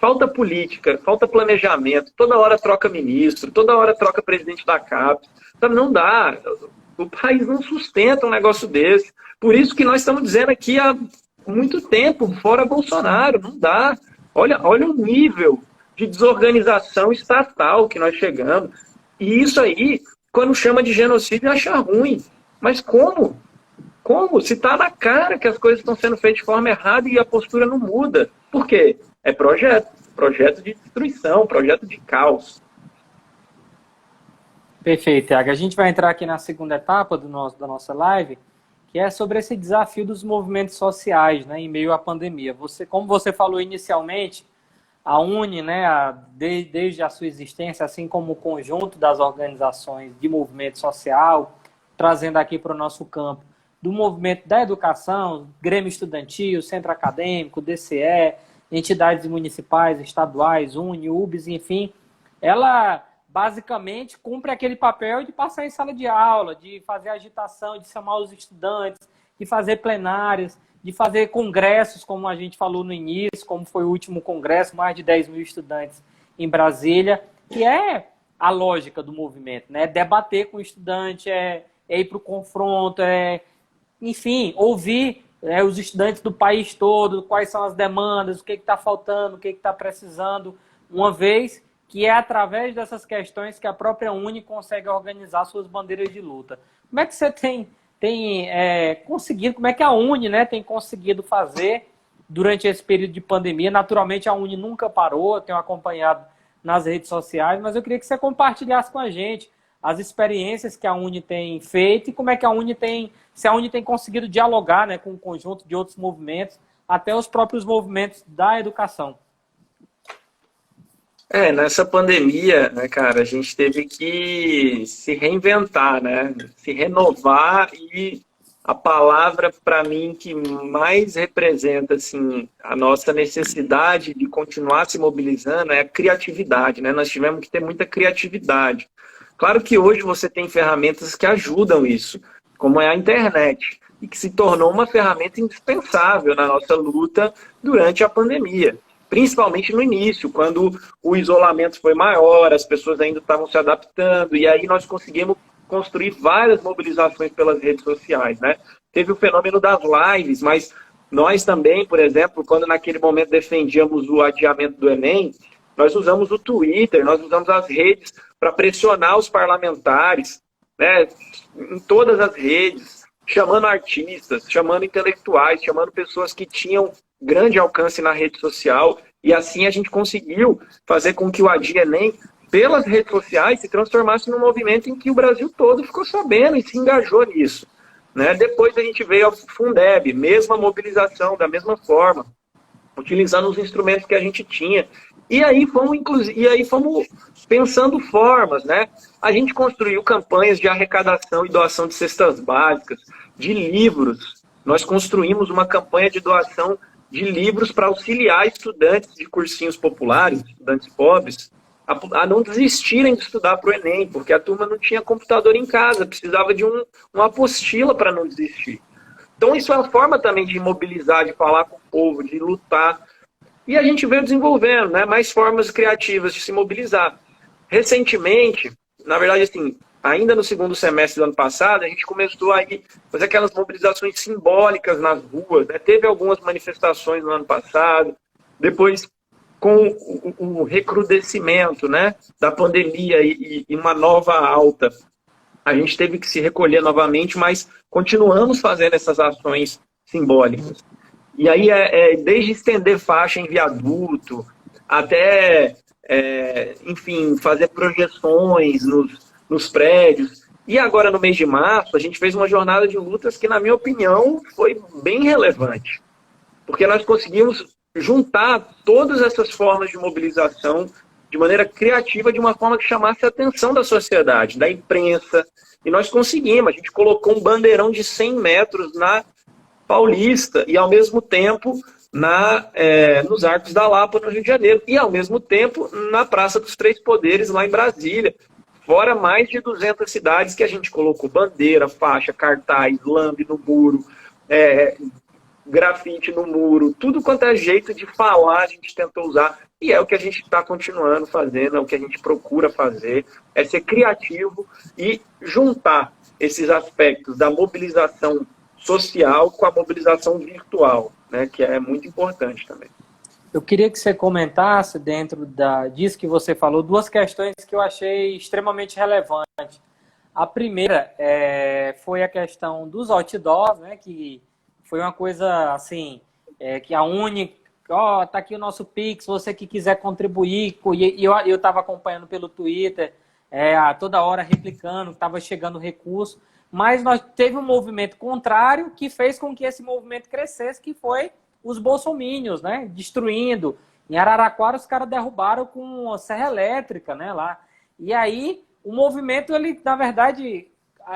falta política, falta planejamento, toda hora troca ministro, toda hora troca presidente da CAPES. Não dá. O país não sustenta um negócio desse. Por isso que nós estamos dizendo aqui há muito tempo, fora Bolsonaro, não dá. Olha o nível de desorganização estatal que nós chegamos. E isso aí, quando chama de genocídio, acha ruim. Mas como? Como? Se está na cara que as coisas estão sendo feitas de forma errada e a postura não muda. Por quê? É projeto de destruição, projeto de caos. Perfeito, Thiago. A gente vai entrar aqui na segunda etapa da nossa live, que é sobre esse desafio dos movimentos sociais, né, em meio à pandemia. Como você falou inicialmente, a UNE, né, desde a sua existência, assim como o conjunto das organizações de movimento social, trazendo aqui para o nosso campo, do movimento da educação, Grêmio Estudantil, Centro Acadêmico, DCE, entidades municipais, estaduais, UNE, UBS, enfim, ela basicamente cumpre aquele papel de passar em sala de aula, de fazer agitação, de chamar os estudantes, de fazer plenárias, de fazer congressos, como a gente falou no início, como foi o último congresso, mais de 10 mil estudantes em Brasília, que é a lógica do movimento, né? Debater com o estudante, é ir para o confronto, enfim, ouvir os estudantes do país todo, quais são as demandas, o que está faltando, o que está precisando, uma vez que é através dessas questões que a própria UNE consegue organizar suas bandeiras de luta. Como é que você tem conseguido, como é que a UNE, né, tem conseguido fazer durante esse período de pandemia? Naturalmente, a UNE nunca parou, eu tenho acompanhado nas redes sociais, mas eu queria que você compartilhasse com a gente as experiências que a UNE tem feito e como é que se a UNE tem conseguido dialogar, né, com um conjunto de outros movimentos, até os próprios movimentos da educação. Nessa pandemia, né, cara, a gente teve que se reinventar, né? Se renovar, e a palavra, para mim, que mais representa, assim, a nossa necessidade de continuar se mobilizando é a criatividade, né? Nós tivemos que ter muita criatividade. Claro que hoje você tem ferramentas que ajudam isso, como é a internet, e que se tornou uma ferramenta indispensável na nossa luta durante a pandemia. Principalmente no início, quando o isolamento foi maior, as pessoas ainda estavam se adaptando, e aí nós conseguimos construir várias mobilizações pelas redes sociais, né? Teve o fenômeno das lives, mas nós também, por exemplo, quando naquele momento defendíamos o adiamento do Enem, nós usamos o Twitter, nós usamos as redes para pressionar os parlamentares, né? Em todas as redes, chamando artistas, chamando intelectuais, chamando pessoas que tinham grande alcance na rede social, e assim a gente conseguiu fazer com que o Adia Enem, pelas redes sociais, se transformasse num movimento em que o Brasil todo ficou sabendo e se engajou nisso, né? Depois a gente veio ao Fundeb, mesma mobilização, da mesma forma, utilizando os instrumentos que a gente tinha. E aí fomos pensando formas, né? A gente construiu campanhas de arrecadação e doação de cestas básicas, de livros. Nós construímos uma campanha de doação de livros para auxiliar estudantes de cursinhos populares, estudantes pobres, a não desistirem de estudar para o Enem, porque a turma não tinha computador em casa, precisava de uma apostila para não desistir. Então isso é uma forma também de mobilizar, de falar com o povo, de lutar. E a gente veio desenvolvendo, né, mais formas criativas de se mobilizar. Recentemente, na verdade, assim, ainda no segundo semestre do ano passado, a gente começou a fazer aquelas mobilizações simbólicas nas ruas, né? Teve algumas manifestações no ano passado, depois com o recrudescimento, né, da pandemia e uma nova alta, a gente teve que se recolher novamente, mas continuamos fazendo essas ações simbólicas. E aí desde estender faixa em viaduto, até, enfim, fazer projeções nos prédios. E agora, no mês de março, a gente fez uma jornada de lutas que, na minha opinião, foi bem relevante. Porque nós conseguimos juntar todas essas formas de mobilização de maneira criativa, de uma forma que chamasse a atenção da sociedade, da imprensa. E nós conseguimos. A gente colocou um bandeirão de 100 metros na Paulista e, ao mesmo tempo, nos Arcos da Lapa, no Rio de Janeiro. E, ao mesmo tempo, na Praça dos Três Poderes, lá em Brasília. Fora mais de 200 cidades que a gente colocou bandeira, faixa, cartaz, lambe no muro, grafite no muro, tudo quanto é jeito de falar a gente tentou usar. E é o que a gente está continuando fazendo, é o que a gente procura fazer, é ser criativo e juntar esses aspectos da mobilização social com a mobilização virtual, né, que é muito importante também. Eu queria que você comentasse, dentro disso que você falou, duas questões que eu achei extremamente relevantes. A primeira foi a questão dos outdoors, né, que foi uma coisa assim, que a UNE, tá aqui o nosso Pix, você que quiser contribuir, e eu estava acompanhando pelo Twitter, a toda hora replicando, estava chegando recurso, mas nós teve um movimento contrário que fez com que esse movimento crescesse, que foi os bolsominions, né? Destruindo. Em Araraquara, os caras derrubaram com a serra elétrica, né? Lá. E aí, o movimento, ele, na verdade,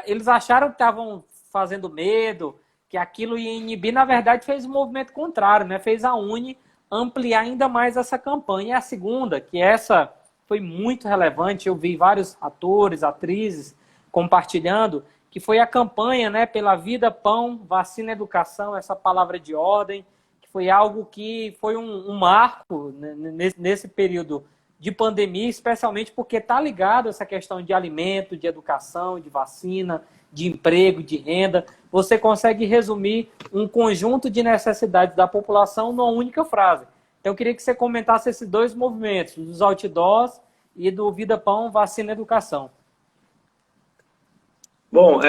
eles acharam que estavam fazendo medo, que aquilo ia inibir, na verdade, fez o movimento contrário, né? Fez a UNE ampliar ainda mais essa campanha. E a segunda, que essa foi muito relevante, eu vi vários atores, atrizes compartilhando, que foi a campanha, né, pela vida, pão, vacina, educação, essa palavra de ordem, que foi algo que foi um marco, né, nesse período de pandemia, especialmente porque está ligado a essa questão de alimento, de educação, de vacina, de emprego, de renda. Você consegue resumir um conjunto de necessidades da população numa única frase. Então, eu queria que você comentasse esses dois movimentos, dos outdoors e do Vida Pão, Vacina e Educação. Bom,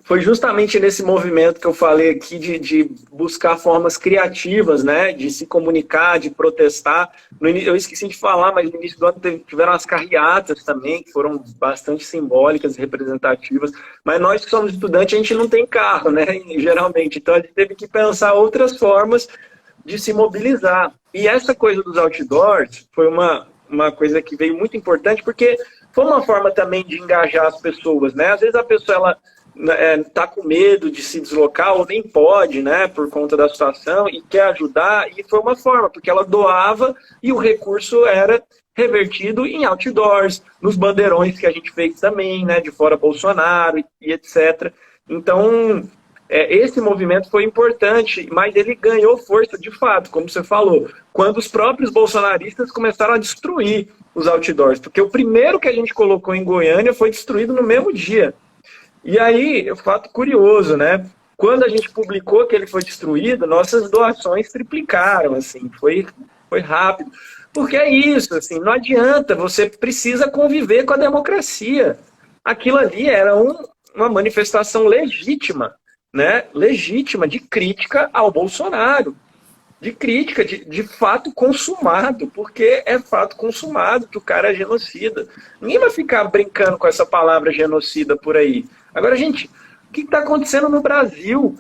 foi justamente nesse movimento que eu falei aqui de buscar formas criativas, né, de se comunicar, de protestar. Eu esqueci de falar, mas no início do ano tiveram as carreatas também, que foram bastante simbólicas e representativas. Mas nós que somos estudantes, a gente não tem carro, né, geralmente. Então a gente teve que pensar outras formas de se mobilizar. E essa coisa dos outdoors foi uma coisa que veio muito importante, porque foi uma forma também de engajar as pessoas, né? Às vezes a pessoa, ela tá com medo de se deslocar ou nem pode, né, por conta da situação, e quer ajudar, e foi uma forma, porque ela doava e o recurso era revertido em outdoors, nos bandeirões que a gente fez também, né, de fora Bolsonaro e etc. Então, esse movimento foi importante, mas ele ganhou força de fato, como você falou, quando os próprios bolsonaristas começaram a destruir os outdoors, porque o primeiro que a gente colocou em Goiânia foi destruído no mesmo dia. E aí, fato curioso, né? Quando a gente publicou que ele foi destruído, nossas doações triplicaram, assim, foi rápido. Porque é isso, assim, não adianta, você precisa conviver com a democracia. Aquilo ali era uma manifestação legítima, né? Legítima de crítica ao Bolsonaro, de crítica, de fato consumado, porque é fato consumado que o cara é genocida. Ninguém vai ficar brincando com essa palavra genocida por aí. Agora, gente, o que está acontecendo no Brasil?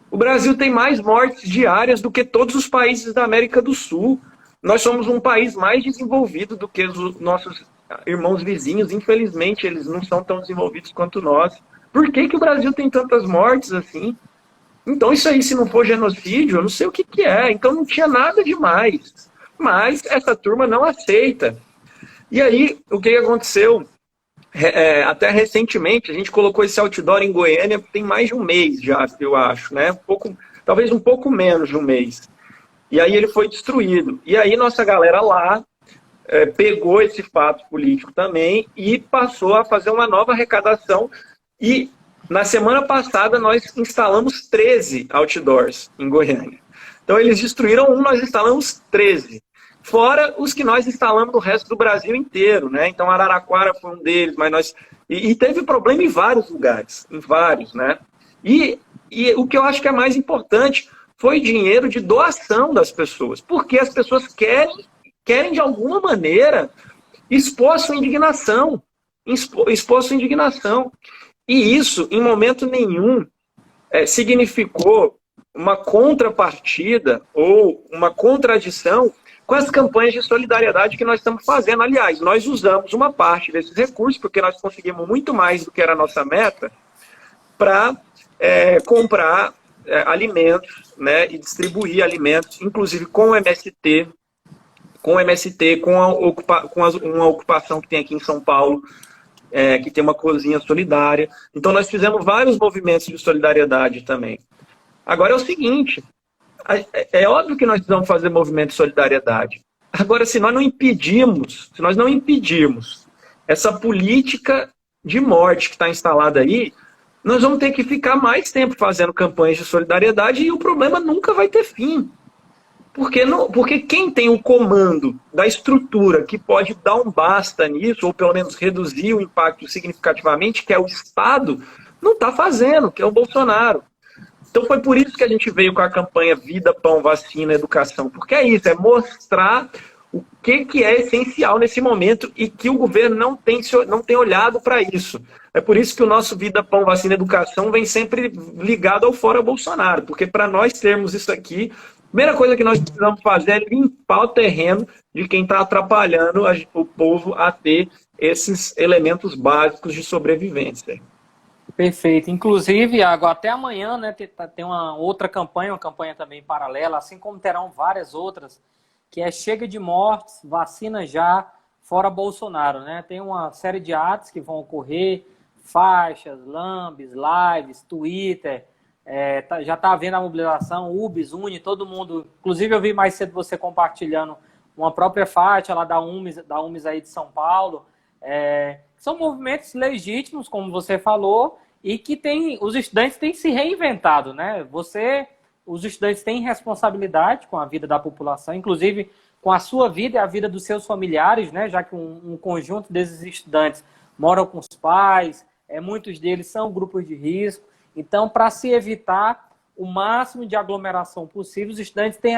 O Brasil tem mais mortes diárias do que todos os países da América do Sul. Nós somos um país mais desenvolvido do que os nossos irmãos vizinhos. Infelizmente, eles não são tão desenvolvidos quanto nós. Por que o Brasil tem tantas mortes assim? Então, isso aí, se não for genocídio, eu não sei o que é. Então, não tinha nada demais. Mas essa turma não aceita. E aí, o que aconteceu? Até recentemente, a gente colocou esse outdoor em Goiânia, tem mais de um mês já, eu acho, né? Talvez um pouco menos de um mês. E aí ele foi destruído. E aí nossa galera lá pegou esse fato político também e passou a fazer uma nova arrecadação. E na semana passada nós instalamos 13 outdoors em Goiânia. Então eles destruíram um, nós instalamos 13. Fora os que nós instalamos no resto do Brasil inteiro, né? Então Araraquara foi um deles, mas nós... E teve problema em vários lugares, em vários, né? E o que eu acho que é mais importante foi dinheiro de doação das pessoas, porque as pessoas querem de alguma maneira expor a sua indignação, E isso, em momento nenhum, significou uma contrapartida ou uma contradição com as campanhas de solidariedade que nós estamos fazendo. Aliás, nós usamos uma parte desses recursos, porque nós conseguimos muito mais do que era a nossa meta, para comprar alimentos, né, e distribuir alimentos, inclusive com o MST, com uma ocupação que tem aqui em São Paulo, que tem uma cozinha solidária. Então nós fizemos vários movimentos de solidariedade também. Agora é o seguinte, é óbvio que nós precisamos fazer movimento de solidariedade. Agora, se nós não impedirmos essa política de morte que está instalada aí, nós vamos ter que ficar mais tempo fazendo campanhas de solidariedade e o problema nunca vai ter fim. Porque quem tem o comando da estrutura que pode dar um basta nisso, ou pelo menos reduzir o impacto significativamente, que é o Estado, não está fazendo, que é o Bolsonaro. Então foi por isso que a gente veio com a campanha Vida, Pão, Vacina, Educação. Porque é isso, é mostrar o que é essencial nesse momento e que o governo não tem olhado para isso. É por isso que o nosso Vida, Pão, Vacina, Educação vem sempre ligado ao Fora Bolsonaro, porque para nós termos isso aqui, a primeira coisa que nós precisamos fazer é limpar o terreno de quem está atrapalhando o povo a ter esses elementos básicos de sobrevivência. Perfeito. Inclusive, Iago, até amanhã, né, tem uma outra campanha, uma campanha também paralela, assim como terão várias outras, que é Chega de Mortes, Vacina Já, Fora Bolsonaro, né? Tem uma série de atos que vão ocorrer, faixas, lambes, lives, Twitter, já está havendo a mobilização, UBS, Uni, todo mundo. Inclusive, eu vi mais cedo você compartilhando uma própria faixa lá da UMES aí de São Paulo. São movimentos legítimos, como você falou, e que os estudantes têm se reinventado, né? Os estudantes têm responsabilidade com a vida da população, inclusive com a sua vida e a vida dos seus familiares, né? Já que um conjunto desses estudantes moram com os pais, muitos deles são grupos de risco. Então, para se evitar o máximo de aglomeração possível, os estudantes têm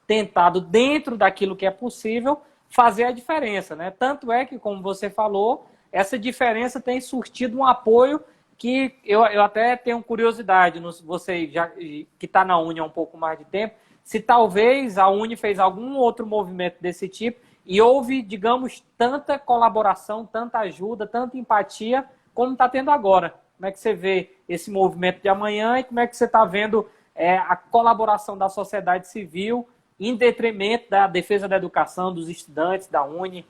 tentado, dentro daquilo que é possível, fazer a diferença, né? Tanto é que, como você falou, essa diferença tem surtido um apoio que eu até tenho curiosidade, você já que está na Uni há um pouco mais de tempo, se talvez a Uni fez algum outro movimento desse tipo e houve, digamos, tanta colaboração, tanta ajuda, tanta empatia, como está tendo agora. Como é que você vê esse movimento de amanhã e como é que você está vendo a colaboração da sociedade civil em detrimento da defesa da educação, dos estudantes, da Uni?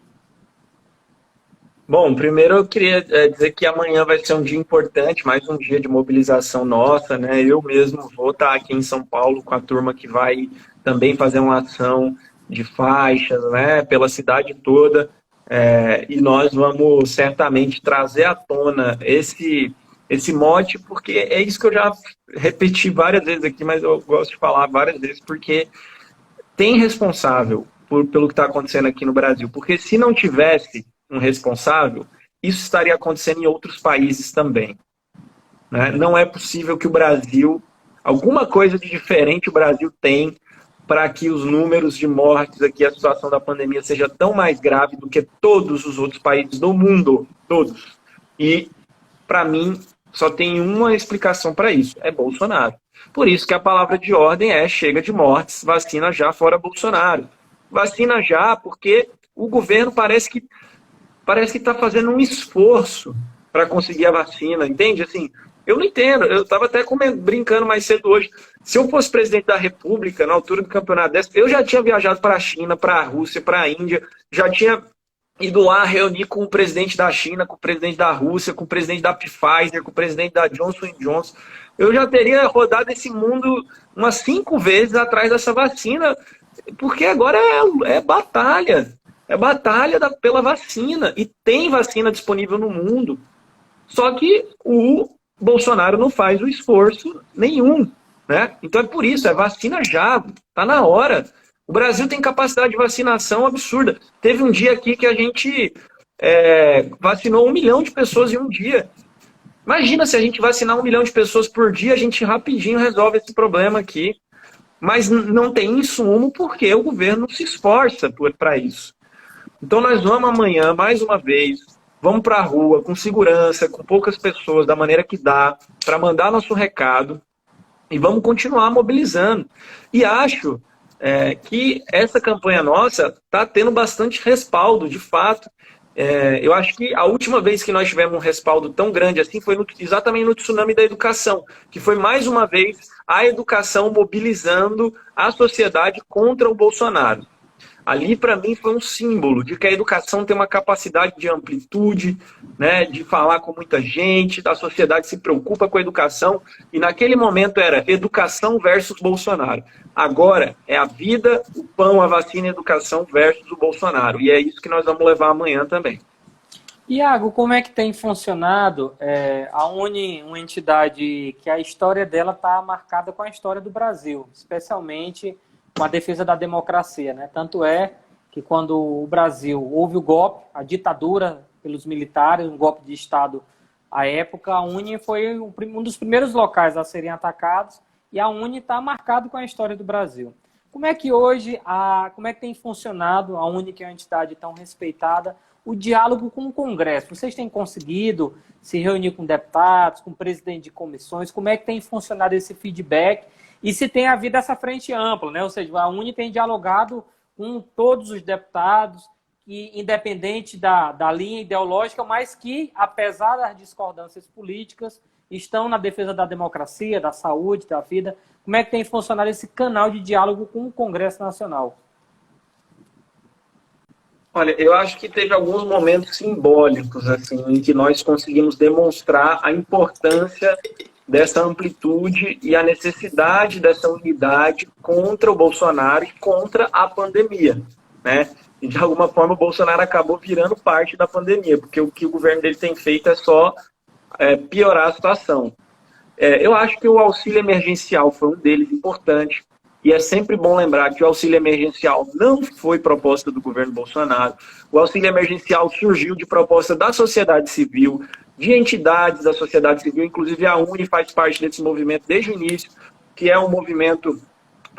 Bom, primeiro eu queria dizer que amanhã vai ser um dia importante, mais um dia de mobilização nossa, né? Eu mesmo vou estar aqui em São Paulo com a turma que vai também fazer uma ação de faixas, né, pela cidade toda, e nós vamos certamente trazer à tona esse mote, porque é isso que eu já repeti várias vezes aqui, mas eu gosto de falar várias vezes, porque tem responsável pelo que está acontecendo aqui no Brasil, porque se não tivesse um responsável, isso estaria acontecendo em outros países também, né? Não é possível que o Brasil, alguma coisa de diferente o Brasil tem para que os números de mortes aqui, a situação da pandemia seja tão mais grave do que todos os outros países do mundo, todos. E, para mim, só tem uma explicação para isso, é Bolsonaro. Por isso que a palavra de ordem é chega de mortes, vacina já, fora Bolsonaro. Vacina já, porque o governo parece que está fazendo um esforço para conseguir a vacina, entende? Assim, eu não entendo, eu estava até brincando mais cedo hoje. Se eu fosse presidente da República, na altura do campeonato desse, eu já tinha viajado para a China, para a Rússia, para a Índia, já tinha ido lá reunir com o presidente da China, com o presidente da Rússia, com o presidente da Pfizer, com o presidente da Johnson & Johnson. Eu já teria rodado esse mundo umas 5 vezes atrás dessa vacina, porque agora é batalha. É batalha pela vacina. E tem vacina disponível no mundo. Só que o Bolsonaro não faz o esforço nenhum, né? Então é por isso, é vacina já. Está na hora. O Brasil tem capacidade de vacinação absurda. Teve um dia aqui que a gente vacinou 1 milhão de pessoas em um dia. Imagina se a gente vacinar 1 milhão de pessoas por dia, a gente rapidinho resolve esse problema aqui. Mas não tem insumo porque o governo não se esforça para isso. Então nós vamos amanhã, mais uma vez, vamos para a rua com segurança, com poucas pessoas, da maneira que dá, para mandar nosso recado e vamos continuar mobilizando. E acho que essa campanha nossa está tendo bastante respaldo, de fato. Eu acho que a última vez que nós tivemos um respaldo tão grande assim foi exatamente no tsunami da educação, que foi mais uma vez a educação mobilizando a sociedade contra o Bolsonaro. Ali, para mim, foi um símbolo de que a educação tem uma capacidade de amplitude, né, de falar com muita gente, a sociedade se preocupa com a educação, e naquele momento era educação versus Bolsonaro. Agora é a vida, o pão, a vacina e a educação versus o Bolsonaro. E é isso que nós vamos levar amanhã também. Iago, como é que tem funcionado a Uni, uma entidade que a história dela está marcada com a história do Brasil, especialmente com a defesa da democracia, né? Tanto é que quando o Brasil houve o golpe, a ditadura pelos militares, um golpe de Estado à época, a Uni foi um dos primeiros locais a serem atacados e a Uni está marcado com a história do Brasil. Como é que hoje, como é que tem funcionado, a única entidade tão respeitada, o diálogo com o Congresso? Vocês têm conseguido se reunir com deputados, com presidente de comissões? Como é que tem funcionado esse feedback? E se tem havido essa frente ampla, né? Ou seja, a UNE tem dialogado com todos os deputados, independente da linha ideológica, mas que, apesar das discordâncias políticas, estão na defesa da democracia, da saúde, da vida. Como é que tem funcionado esse canal de diálogo com o Congresso Nacional? Olha, eu acho que teve alguns momentos simbólicos, assim, em que nós conseguimos demonstrar a importância dessa amplitude e a necessidade dessa unidade contra o Bolsonaro e contra a pandemia, né? E, de alguma forma, o Bolsonaro acabou virando parte da pandemia, porque o que o governo dele tem feito é só piorar a situação. Eu acho que o auxílio emergencial foi um deles importante, e é sempre bom lembrar que o auxílio emergencial não foi proposta do governo Bolsonaro. O auxílio emergencial surgiu de proposta da sociedade civil, de entidades da sociedade civil, inclusive a UNE faz parte desse movimento desde o início, que é um movimento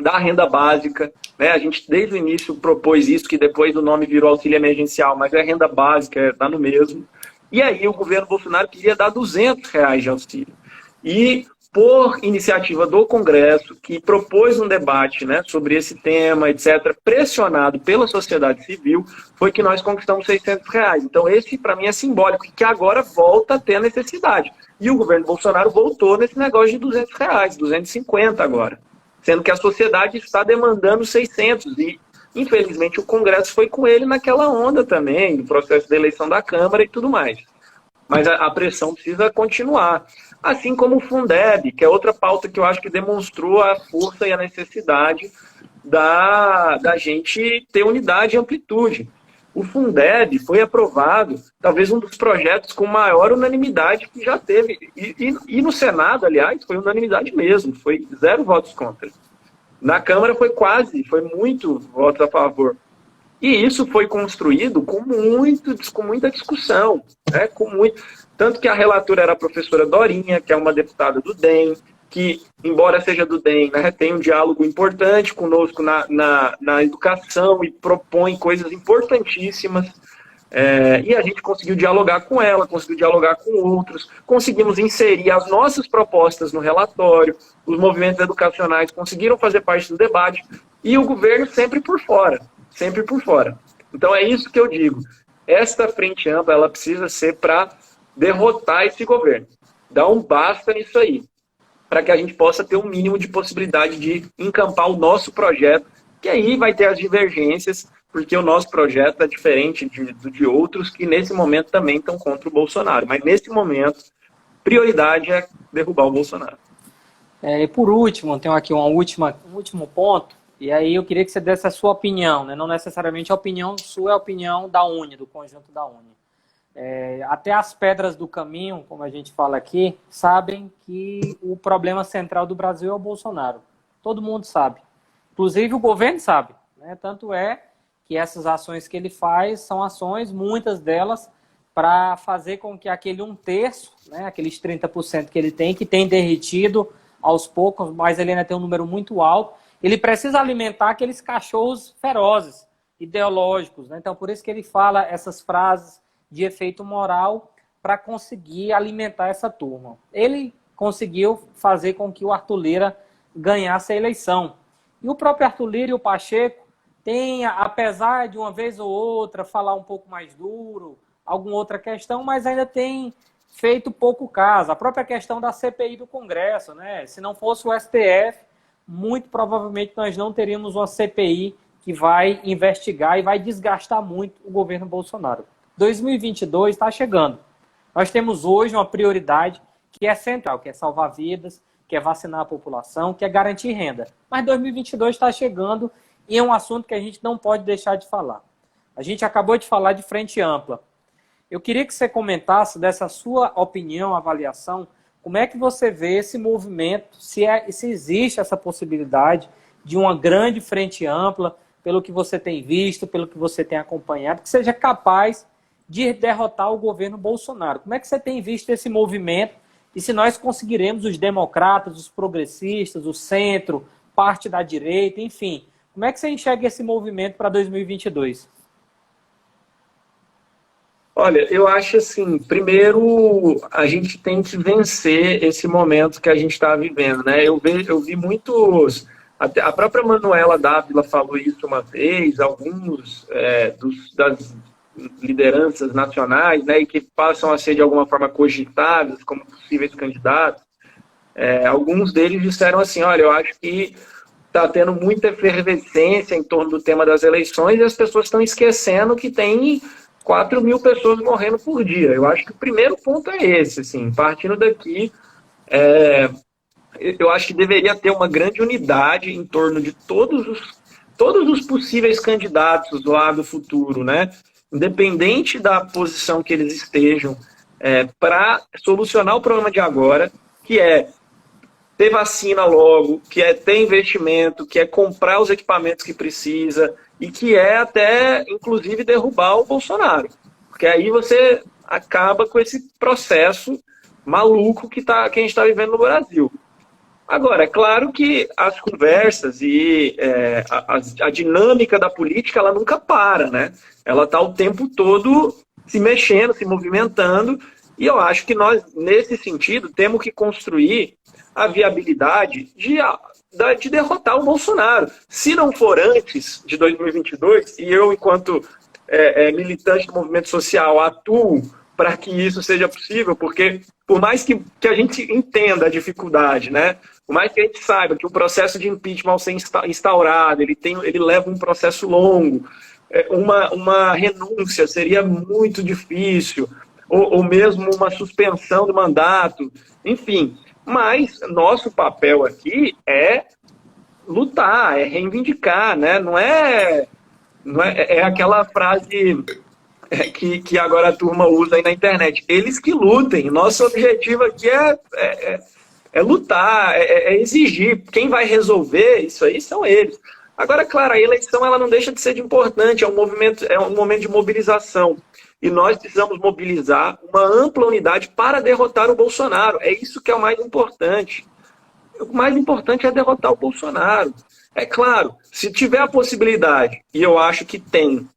da renda básica, né? A gente desde o início propôs isso, que depois o nome virou auxílio emergencial, mas é renda básica, está no mesmo. E aí o governo Bolsonaro queria dar R$200 de auxílio. E por iniciativa do Congresso, que propôs um debate, né, sobre esse tema, etc., pressionado pela sociedade civil, foi que nós conquistamos R$600. Então esse, para mim, é simbólico, e que agora volta a ter a necessidade. E o governo Bolsonaro voltou nesse negócio de R$200, 250 agora. Sendo que a sociedade está demandando 600. E, infelizmente, o Congresso foi com ele naquela onda também, no processo da eleição da Câmara e tudo mais. Mas a pressão precisa continuar. Assim como o Fundeb, que é outra pauta que eu acho que demonstrou a força e a necessidade da gente ter unidade e amplitude. O Fundeb foi aprovado, talvez um dos projetos com maior unanimidade que já teve. E no Senado, aliás, foi unanimidade mesmo, foi 0 votos contra. Na Câmara foi muito votos a favor. E isso foi construído com muita discussão, né? Tanto que a relatora era a professora Dorinha, que é uma deputada do DEM, que, embora seja do DEM, né, tem um diálogo importante conosco na educação e propõe coisas importantíssimas. E a gente conseguiu dialogar com ela, conseguiu dialogar com outros, conseguimos inserir as nossas propostas no relatório, os movimentos educacionais conseguiram fazer parte do debate, e o governo sempre por fora. Sempre por fora. Então é isso que eu digo. Esta frente ampla, ela precisa ser para derrotar esse governo. Dá um basta nisso aí, para que a gente possa ter um mínimo de possibilidade de encampar o nosso projeto, que aí vai ter as divergências, porque o nosso projeto é diferente de outros que nesse momento também estão contra o Bolsonaro. Mas nesse momento, prioridade é derrubar o Bolsonaro. E por último, tenho aqui um último ponto. E aí eu queria que você desse a sua opinião, né? Não necessariamente a opinião sua, é a opinião da UNE, do conjunto da UNE. Até as pedras do caminho, como a gente fala aqui, sabem que o problema central do Brasil é o Bolsonaro. Todo mundo sabe. Inclusive o governo sabe, né? Tanto é que essas ações que ele faz são ações, muitas delas, para fazer com que aquele 1/3, né? Aqueles 30% que ele tem, que tem derretido aos poucos, mas ele ainda tem um número muito alto, ele precisa alimentar aqueles cachorros ferozes, ideológicos, né? Então, por isso que ele fala essas frases de efeito moral para conseguir alimentar essa turma. Ele conseguiu fazer com que o Arthur Lira ganhasse a eleição. E o próprio Arthur Lira e o Pacheco têm, apesar de uma vez ou outra falar um pouco mais duro, alguma outra questão, mas ainda tem feito pouco caso. A própria questão da CPI do Congresso, né? Se não fosse o STF, muito provavelmente nós não teríamos uma CPI que vai investigar e vai desgastar muito o governo Bolsonaro. 2022 está chegando. Nós temos hoje uma prioridade que é central, que é salvar vidas, que é vacinar a população, que é garantir renda. Mas 2022 está chegando e é um assunto que a gente não pode deixar de falar. A gente acabou de falar de frente ampla. Eu queria que você comentasse dessa sua opinião, avaliação, como é que você vê esse movimento, se existe essa possibilidade de uma grande frente ampla, pelo que você tem visto, pelo que você tem acompanhado, que seja capaz de derrotar o governo Bolsonaro. Como é que você tem visto esse movimento e se nós conseguiremos, os democratas, os progressistas, o centro, parte da direita, enfim, Como é que você enxerga esse movimento para 2022? Olha, eu acho assim, primeiro a gente tem que vencer esse momento que a gente está vivendo, né? Eu vi muitos, até a própria Manuela Dávila falou isso uma vez, alguns das lideranças nacionais, né, e que passam a ser de alguma forma cogitados como possíveis candidatos, alguns deles disseram assim, olha, eu acho que está tendo muita efervescência em torno do tema das eleições e as pessoas estão esquecendo que tem 4 mil pessoas morrendo por dia. Eu acho que o primeiro ponto é esse, assim, partindo daqui, eu acho que deveria ter uma grande unidade em torno de todos os possíveis candidatos lá do futuro, né? Independente da posição que eles estejam, para solucionar o problema de agora, que é ter vacina logo, que é ter investimento, que é comprar os equipamentos que precisa e que é até, inclusive, derrubar o Bolsonaro. Porque aí você acaba com esse processo maluco que a gente está vivendo no Brasil. Agora, é claro que as conversas e a dinâmica da política, ela nunca para, né? Ela está o tempo todo se mexendo, se movimentando, e eu acho que nós, nesse sentido, temos que construir a viabilidade de derrotar o Bolsonaro. Se não for antes de 2022, e eu, enquanto militante do movimento social, atuo para que isso seja possível, porque por mais que a gente entenda a dificuldade, né? Por mais que a gente saiba que o processo de impeachment, ao ser instaurado, ele leva um processo longo, uma renúncia seria muito difícil, ou mesmo uma suspensão do mandato, enfim. Mas nosso papel aqui é lutar, é reivindicar, né? Não é aquela frase que agora a turma usa aí na internet. Eles que lutem. Nosso objetivo aqui é lutar, exigir. Quem vai resolver isso aí são eles. Agora, claro, a eleição ela não deixa de ser importante, é um momento de mobilização. E nós precisamos mobilizar uma ampla unidade para derrotar o Bolsonaro. É isso que é o mais importante. O mais importante é derrotar o Bolsonaro. É claro, se tiver a possibilidade, e eu acho que tem,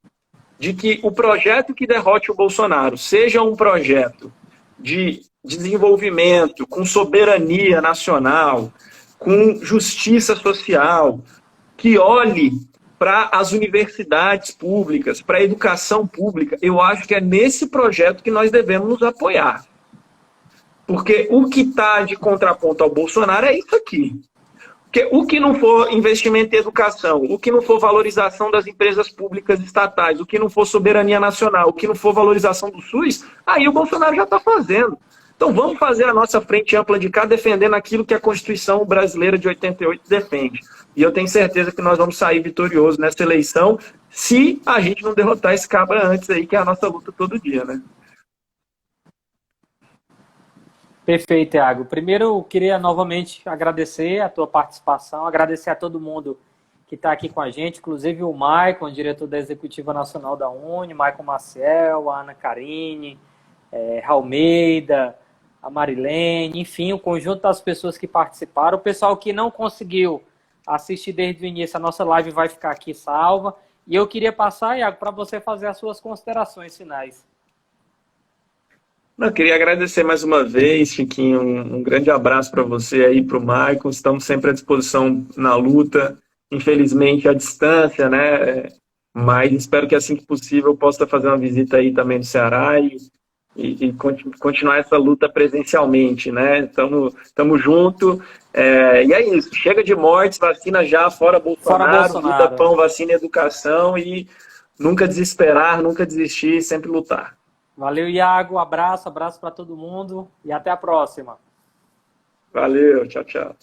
de que o projeto que derrote o Bolsonaro seja um projeto de desenvolvimento, com soberania nacional, com justiça social, que olhe para as universidades públicas, para a educação pública, eu acho que é nesse projeto que nós devemos nos apoiar. Porque o que está de contraponto ao Bolsonaro é isso aqui. Porque o que não for investimento em educação, o que não for valorização das empresas públicas estatais, o que não for soberania nacional, o que não for valorização do SUS, aí o Bolsonaro já está fazendo. Então vamos fazer a nossa frente ampla de cá defendendo aquilo que a Constituição brasileira de 88 defende. E eu tenho certeza que nós vamos sair vitoriosos nessa eleição se a gente não derrotar esse cabra antes aí, que é a nossa luta todo dia, né? Perfeito, Iago. Primeiro, eu queria novamente agradecer a tua participação, agradecer a todo mundo que está aqui com a gente, inclusive o Maicon, diretor da Executiva Nacional da Uni, Maicon Maciel, a Ana Carine, Almeida, a Marilene, enfim, o conjunto das pessoas que participaram. O pessoal que não conseguiu assistir desde o início, a nossa live vai ficar aqui salva. E eu queria passar, Iago, para você fazer as suas considerações finais. Eu queria agradecer mais uma vez, Chiquinho, um grande abraço para você aí, para o Maicon. Estamos sempre à disposição na luta, infelizmente à distância, né? Mas espero que assim que possível eu possa fazer uma visita aí também no Ceará e continuar essa luta presencialmente, né? Estamos juntos. E é isso, chega de mortes, vacina já, fora Bolsonaro, vida, pão, vacina e educação, e nunca desesperar, nunca desistir, sempre lutar. Valeu, Iago, abraço para todo mundo e até a próxima. Valeu, tchau, tchau.